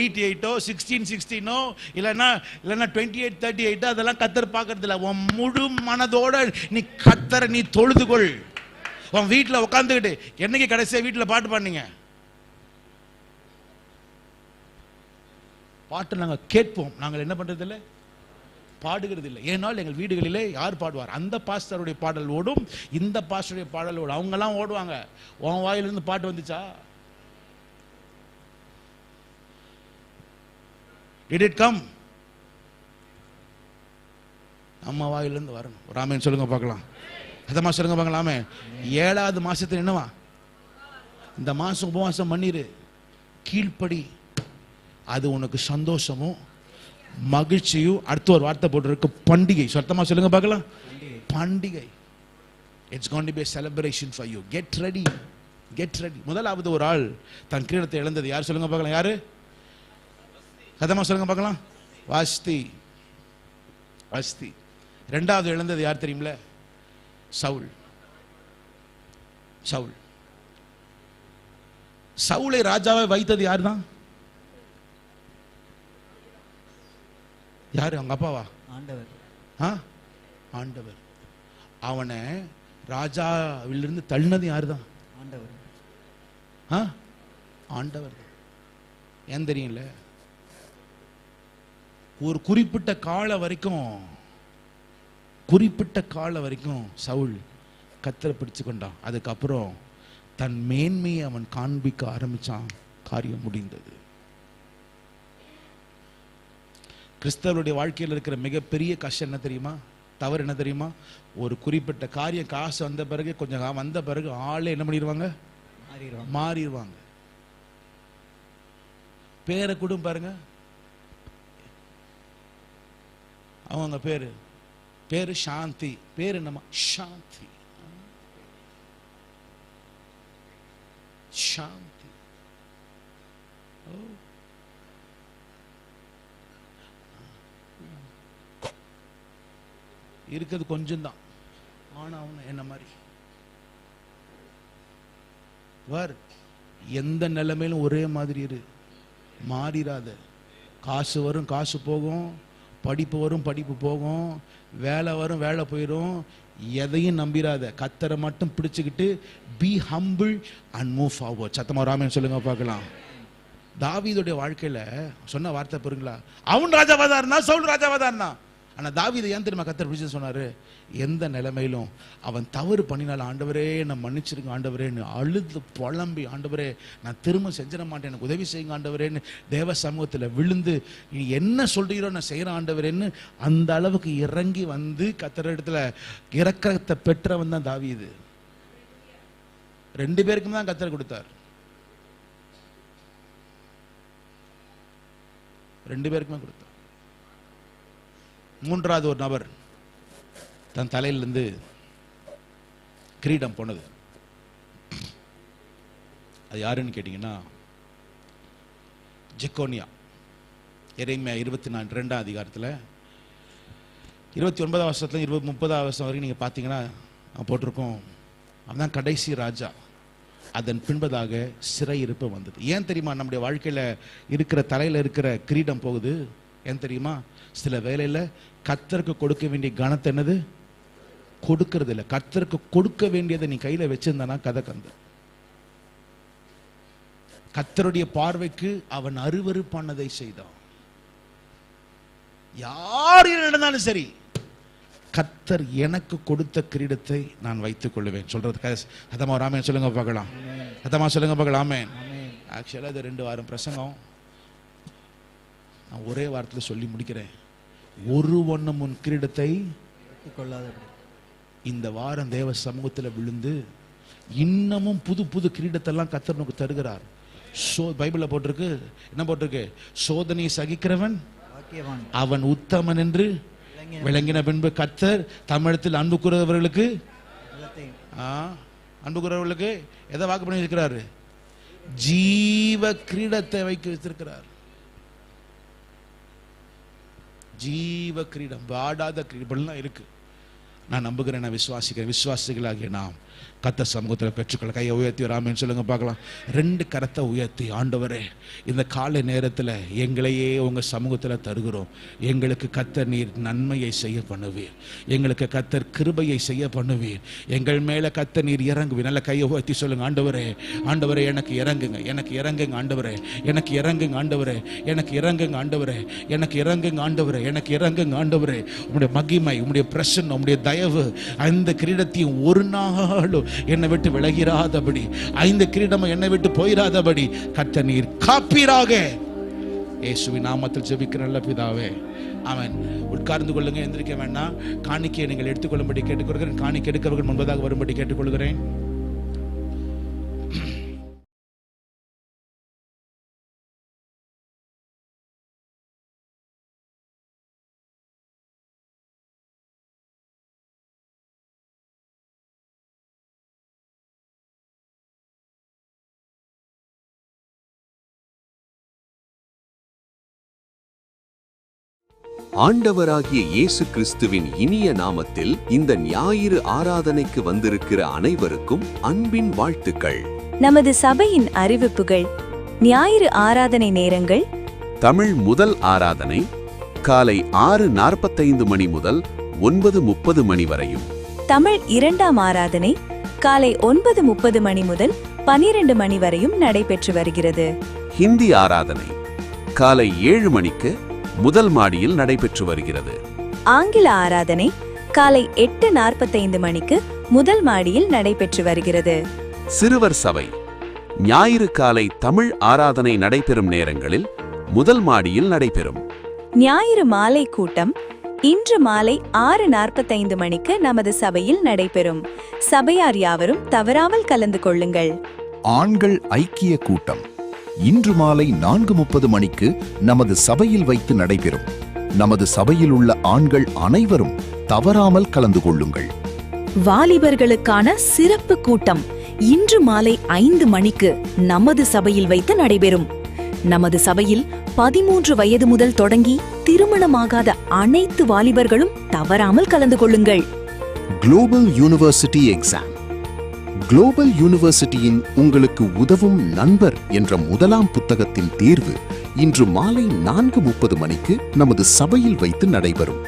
B: 8/8 16/16 இல்லைன்னா 28/38 அதெல்லாம் கத்தர் பார்க்கறது இல்லை. உன் முழு மனதோட நீ கத்தரை நீ தொழுதுகொள். உன் வீட்டில் உட்காந்துக்கிட்டு என்னைக்கு கடைசியா வீட்டில் பாட்டு பாடுனீங்க? பாட்டு நாங்கள் கேட்போம், நாங்கள் என்ன பண்றது இல்லை, பாடுகிறது இல்லை. ஏனால் எங்கள் வீடுகளிலே யார் பாடுவார்? அந்த பாஸ்டருடைய பாடல் ஓடும், இந்த பாஸ்டருடைய பாடல் ஓடும். அவங்க எல்லாம் ஓடுவாங்க. உன் வாயிலிருந்து பாட்டு வந்துச்சா? Did it come? நம்ம வாயிலிருந்து வரணும். ராமன் சொல்லுங்க பார்க்கலாம். அதமா சொல்லுங்க பார்க்கலாமே. 7வது மாசத்துல என்னவா? இந்த மாசம் உபவாசம் பண்ணிரு, கீழ்ப்படி. அது உனக்கு சந்தோஷமும் மகிழ்ச்சியும். அடுத்த ஒரு வார்த்தை போட்டுருக்கு, பண்டிகை. சத்தமா சொல்லுங்க பார்க்கலாம். பண்டிகை. It's going to be a celebration for you. Get ready. Get ready. முதலாவது ஒரு ஆள் தன் கிரீடத்தை இழந்தது யார்? சொல்லுங்க பார்க்கலாம். யாரு? கதமா சொல்லுங்க பார்க்கலாம். வாஸ்தி. வாஸ்தி. 2வது இழந்தது யார் தெரியுமில்ல? சவுல். சவுல். சவுலை ராஜாவை வைத்தது யார் தான்? யாரு? அவங்க அப்பாவா? ஆண்டவர். ஆண்டவர். அவனை ராஜாவிலிருந்து தள்ளினது யாரு தான்? ஆண்டவர். ஆண்டவர். ஏன் தெரியல? ஒரு குறிப்பிட்ட கால வரைக்கும் சவுல் கத்தரை பிடிச்சு கொண்டான். அதுக்கப்புறம் தன் மேன்மையை அவன் காண்பிக்க ஆரம்பிச்சான். காரியம் முடிந்தது. கிறிஸ்தவருடைய வாழ்க்கையில் இருக்கிற மிகப்பெரிய கஷ்டம் என்ன தெரியுமா? தவறு என்ன தெரியுமா? ஒரு குறிப்பிட்ட காரியம் காசு வந்த பிறகு, கொஞ்சம் வந்த பிறகு ஆளே என்ன பண்ணிடுவாங்க? மாறிடுவாங்க. பேரை கூட பாருங்க, அவங்க பேரு சாந்தி. பேரு என்னமா? சாந்தி. சாந்தி. இருக்கிறது கொஞ்சம் தான். ஆனா என்ன மாதிரி எந்த நிலைமையிலும் ஒரே மாதிரி இரு, மாறிடாத. காசு வரும், காசு போகும். படிப்பு வரும், படிப்பு போகும். வேலை வரும், வேலை போயிடும். எதையும் நம்பிராத. கத்தரை மட்டும் பிடிச்சுக்கிட்டு B humble and move forward. சத்தமா ராமன் சொல்லுங்க பார்க்கலாம். தாவீதுடைய வாழ்க்கையில சொன்ன வார்த்தை பாருங்களா? அவன் ராஜாவாதான் இருந்தான், சவுல் ராஜாவாதான் இருந்தான். ஆனா தாவீதை ஏன் தெரியுமா கத்தர் பிடிச்சு சொன்னாரு? எந்த நிலைமையிலும் அவன் தவறு பண்ணினால, ஆண்டவரே நான் மன்னிச்சிருங்க ஆண்டவரேன்னு அழுது புலம்பி, ஆண்டவரே நான் திரும்ப செஞ்சிட மாட்டேன், எனக்கு உதவி செய்யுங்க ஆண்டவரேன்னு தேவ சமூகத்தில் விழுந்து, நீ என்ன சொல்றீரோ நான் செய்யறேன் ஆண்டவரேன்னு அந்த அளவுக்கு இறங்கி வந்து கத்தர் இடத்துல இரக்கத்தை பெற்றவன் தான் தாவீது. 2 பேருக்கும் தான் கத்தர் கொடுத்தார். 2 பேருக்குமே கொடுத்தார். 3வது ஒரு நபர் தன் தலையிலிருந்து கிரீடம் போனது. அது யாருன்னு கேட்டிங்கன்னா ஜெக்கோனியா. எரேமியா 24 அதிகாரத்தில் 29 வருஷத்துல 30 வருஷம் வரைக்கும் நீங்கள் பார்த்தீங்கன்னா போட்டிருக்கோம், அவன் கடைசி ராஜா. அதன் பின்பதாக சிறையிருப்பு வந்தது. ஏன் தெரியுமா நம்முடைய வாழ்க்கையில் இருக்கிற தலையில் இருக்கிற கிரீடம் போகுது? ஏன் தெரியுமா? சில வேளையில் கர்த்தருக்கு கொடுக்க வேண்டிய கனத்தை என்னது கொடுக்கறது இல்லை. கர்த்தருக்கு கொடுக்க வேண்டியதை நீ கையில் வச்சிருந்தானா கதை கந்து. கர்த்தருடைய பார்வைக்கு அவன் அருவருப்பானதை செய்தான். யார் என்ன நடந்தாலும் சரி, கர்த்தர் எனக்கு கொடுத்த கிரீடத்தை நான் வைத்துக் கொள்ளுவேன். சொல்றது சத்தமா ராமன் சொல்லுங்க பார்க்கலாம். சத்தமா சொல்லுங்க பார்க்கலாம். ஆமென். ஆக்சுவலா இது 2 வாரம் பிரசங்கம். நான் ஒரே வாரத்தில் சொல்லி முடிக்கிறேன். ஒரு ஒன்னும் உன் கிரீடத்தை இந்த வாரம் தேவ சமூகத்தில் விழுந்து இன்னமும் புது புது கிரீடத்தெல்லாம் கர்த்தர் நமக்கு தருகிறார். பைபிள்ல போட்டிருக்கு, என்ன போட்டிருக்கு? சோதனை சகிக்கிறவன் அவன் உத்தமன் என்று விளங்கின பின்பு கர்த்தர் தமிழத்தில் அன்பு கூறுகிறவர்களுக்கு எதை வாக்கு பண்ணி இருக்கிறாரு? ஜீவ கிரீடத்தை வைக்க வைத்திருக்கிறார். ஜீவ கிரீடம், வாடாத கிரீடம் இருக்கு. நான் நம்புகிறேன், நான் விசுவாசிக்கிறேன். விசுவாசிகளாகிய நாம் கர்த்தர் சமூகத்தில் பெற்றுக்கொள்ள கையை உயர்த்தி ராமன் சொல்லுங்க பார்க்கலாம். 2 கரத்தை உயர்த்தி, ஆண்டவரே இந்த காலை நேரத்தில் எங்களையே உங்கள் சமூகத்தில் தருகிறோம். எங்களுக்கு கர்த்தர் நீர் நன்மையை செய்ய பண்ணுவீர், எங்களுக்கு கர்த்தர் கிருபையை செய்ய பண்ணுவீர், எங்கள் மேலே கர்த்தர் நீர் இறங்குவீர். நல்ல கையை உயர்த்தி சொல்லுங்க, ஆண்டவரே ஆண்டவரே எனக்கு இறங்குங்க, எனக்கு இறங்குங்க ஆண்டவரே, எனக்கு இறங்குங்க ஆண்டவரே, எனக்கு இறங்குங்க ஆண்டவரே, எனக்கு இறங்குங்க ஆண்டவரே, எனக்கு இறங்குங்க ஆண்டவரே. உம்முடைய மகிமை, உம்முடைய பிரசன்னம், உம்முடைய தயவு அந்த கிரீடத்தையும் ஒரு நாளும் என்னை விட்டு விலகிராதபடி, 5 கிரீடமும் என்னை விட்டு போயிராதபடி கர்த்தர் நீர் காப்பீராக. இயேசுவின் நாமத்தில் ஜெபிக்கிற நல்ல பிதாவே, ஆமென். உட்கார்ந்து கொள்ளுங்க, எந்திரிக்க வேண்டாம். காணிக்கையை நீங்கள் எடுத்துக்கொள்ளும்படி கேட்டுக்கொள்கிறேன். காணிக்கை எடுக்கிறவர்கள் முன்பதாக வரும்படி கேட்டுக்கொள்கிறேன்.
D: ஆண்டவராகிய இயேசு கிறிஸ்துவின் இனிய நாமத்தில் இந்த ஞாயிறு ஆராதனைக்கு வந்திருக்கிற அனைவருக்கும் அன்பின் வாழ்த்துக்கள்.
E: நமது சபையின் அறிவிப்புகள். ஞாயிறு ஆராதனை நேரங்கள்:
D: தமிழ் முதல் ஆராதனை காலை 6:45 மணி முதல் 9:30 மணி வரையும்.
E: தமிழ் 2ஆம் ஆராதனை காலை 9:30 மணி முதல் 12 மணி வரையும் நடைபெற்று வருகிறது.
D: ஹிந்தி ஆராதனை காலை 7 மணிக்கு முதல் மாடியில் நடைபெற்று வருகிறது.
E: ஆங்கில ஆராதனை காலை 8:45 மணிக்கு முதல் மாடியில் நடைபெற்று வருகிறது.
D: சிறுவர் சபை ஞாயிறு காலை தமிழ் ஆராதனை நடைபெறும் நேரங்களில் முதல் மாடியில் நடைபெறும்.
E: ஞாயிறு மாலை கூட்டம் இன்று மாலை 6:45 மணிக்கு நமது சபையில் நடைபெறும். சபையார் யாவரும் தவறாமல் கலந்து கொள்ளுங்கள்.
F: ஆண்கள் ஐக்கிய கூட்டம் இன்று மாலை 4:30 மணிக்கு நமது சபையில் வைத்து நடைபெறும். நமது சபையில் உள்ள ஆண்கள் அனைவரும் தவறாமல் கலந்து கொள்ளுங்கள்.
G: வாலிபர்களுக்கான சிறப்பு கூட்டம் இன்று மாலை 5 மணிக்கு நமது சபையில் வைத்து நடைபெறும். நமது சபையில் 13 வயது முதல் தொடங்கி திருமணமாகாத அனைத்து வாலிபர்களும் தவறாமல் கலந்து கொள்ளுங்கள்.
F: Global university exam. குளோபல் யூனிவர்சிட்டியின் உங்களுக்கு உதவும் நண்பர் என்ற முதலாம் புத்தகத்தின் தேர்வு இன்று மாலை 4:30 மணிக்கு நமது சபையில் வைத்து நடைபெறும்.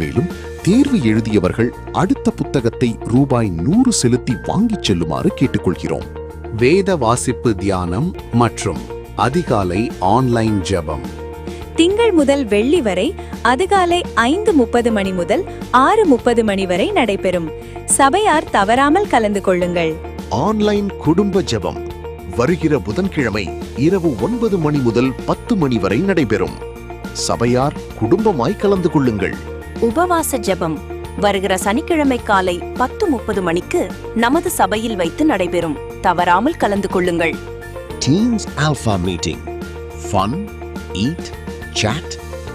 F: மேலும் தேர்வு எழுதியவர்கள் அடுத்த புத்தகத்தை ரூபாய் 100 செலுத்தி வாங்கிச் செல்லுமாறு கேட்டுக்கொள்கிறோம். வேத வாசிப்பு, தியானம் மற்றும் அதிகாலை ஆன்லைன் ஜெபம்
E: திங்கள் முதல் வெள்ளி வரை அதிகாலை 5:30 மணி முதல் 6:30 மணி வரை நடைபெறும். சபையார் தவறாமல் கலந்து கொள்ளுங்கள்.
F: ஆன்லைன் குடும்ப ஜெபம் வருகிற புதன்கிழமை இரவு 9 மணி முதல் 10 மணி வரை நடைபெறும். சபையார் குடும்பமாய் கலந்து கொள்ளுங்கள்.
G: உபவாச ஜெபம் வருகிற சனிக்கிழமை காலை 10:30 மணிக்கு நமது சபையில் வைத்து நடைபெறும். தவறாமல் கலந்து கொள்ளுங்கள்.
F: Teens alpha meeting. Fun, eat, chat,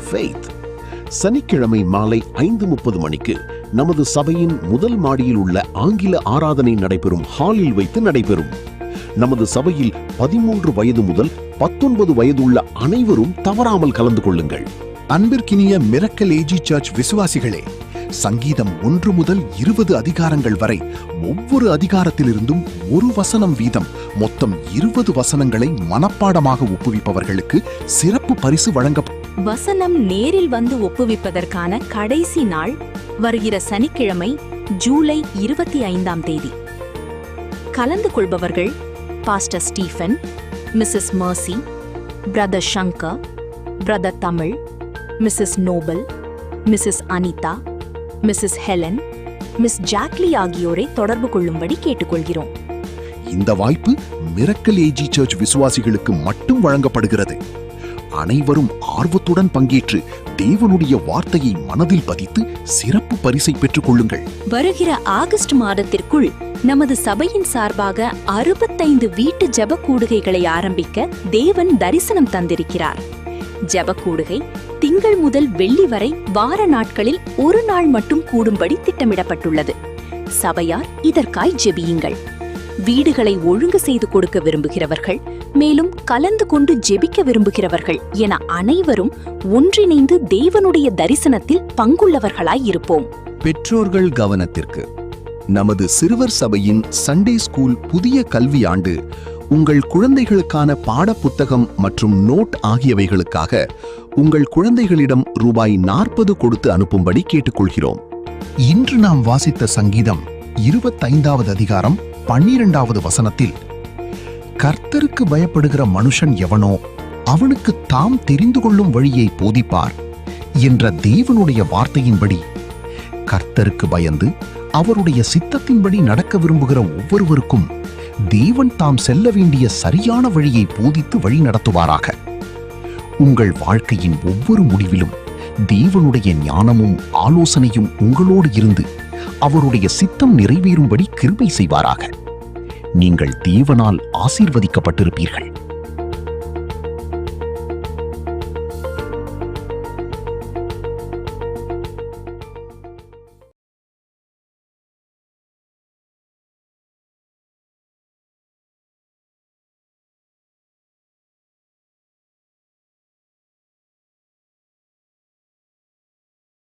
F: faith. சனிக்கிழமை மாலை 5:30 மணிக்கு நமது சபையின் முதல் மாடியில் உள்ள ஆங்கில ஆராதனை நடைபெறும் ஹாலில் வைத்து நடைபெறும். நமது சபையில் 13 வயது முதல் 19 வயதுள்ள அனைவரும் தவறாமல் கலந்து கொள்ளுங்கள். அன்பிற்கினிய மிரக்கல் ஏஜி சர்ச் விசுவாசிகளே, சங்கீதம் 1 முதல் 20 அதிகாரங்கள் வரை ஒவ்வொரு அதிகாரத்திலிருந்தும் ஒரு வசனம் வீதம் மொத்தம் 20 வசனங்களை மனப்பாடமாக ஒப்புவிப்பவர்களுக்கு சிறப்பு பரிசு வழங்கப்படும்.
G: வசனம் நேரில் வந்து ஒப்புவிப்பதற்கான கடைசி நாள் வருகிற சனிக்கிழமை ஜூலை 25ஆம் தேதி. கலந்து கொள்பவர்கள் pastor Stephen, Mrs Mercy, brother Shankar, brother Tamil, Mrs Noble, Mrs Anitha, Mrs Helen, Miss ஜாக்லி ஆகியோரை தொடர்பு கொள்ளும்படி கேட்டுக்கொள்கிறோம்.
F: இந்த வாய்ப்பு மிரக்கல் ஏஜி சர்ச் விசுவாசிகளுக்கு மட்டும் வழங்கப்படுகிறது. அனைவரும் ஆர்வத்துடன் பங்கேற்று தேவனுடைய வார்த்தையை மனதில் பதித்து சிறப்பு பரிசை பெற்றுக் கொள்ளுங்கள்.
G: வருகிற ஆகஸ்ட் மாதத்திற்குள் நமது சபையின் சார்பாக 65 வீட்டு ஜெப கூடுகைகளை ஆரம்பிக்க தேவன் தரிசனம் தந்திருக்கிறார். ஜெப கூடுகை திங்கள் முதல் வெள்ளி வரை வார நாட்களில் ஒரு நாள் மட்டும் கூடும்படி திட்டமிடப்பட்டுள்ளது. சபையார் இதற்காய் ஜெபியுங்கள். வீடுகளை ஒழுங்கு செய்து கொடுக்க விரும்புகிறவர்கள், மேலும் கலந்து கொண்டு ஜெபிக்க விரும்புகிறவர்கள் என அனைவரும் ஒன்றிணைந்து தேவனுடைய தரிசனத்தில் பங்குள்ளவர்களாய் இருப்போம்.
F: பெற்றோர்கள் கவனத்திற்கு. நமது சிறுவர் சபையின் சண்டே ஸ்கூல் புதிய கல்வி ஆண்டு உங்கள் குழந்தைகளுக்கான பாடப்புத்தகம் மற்றும் நோட் ஆகியவைகளுக்காக உங்கள் குழந்தைகளிடம் ரூபாய் 40 கொடுத்து அனுப்பும்படி கேட்டுக்கொள்கிறோம். இன்று நாம் வாசித்த சங்கீதம் 25வது அதிகாரம் 12வது வசனத்தில், கர்த்தருக்கு பயப்படுகிற மனுஷன் எவனோ அவனுக்கு தாம் தெரிந்து கொள்ளும் வழியை போதிப்பார் என்ற தேவனுடைய வார்த்தையின்படி கர்த்தருக்கு பயந்து அவருடைய சித்தத்தின்படி நடக்க விரும்புகிற ஒவ்வொருவருக்கும் தேவன் தாம் செல்ல வேண்டிய சரியான வழியை போதித்து வழி நடத்துவாராக. உங்கள் வாழ்க்கையின் ஒவ்வொரு முடிவிலும் தேவனுடைய ஞானமும் ஆலோசனையும் உங்களோடு இருந்து அவருடைய சித்தம் நிறைவேறும்படி கிருபை செய்வாராக. நீங்கள் தேவனால் ஆசீர்வதிக்கப்பட்டிருப்பீர்கள்.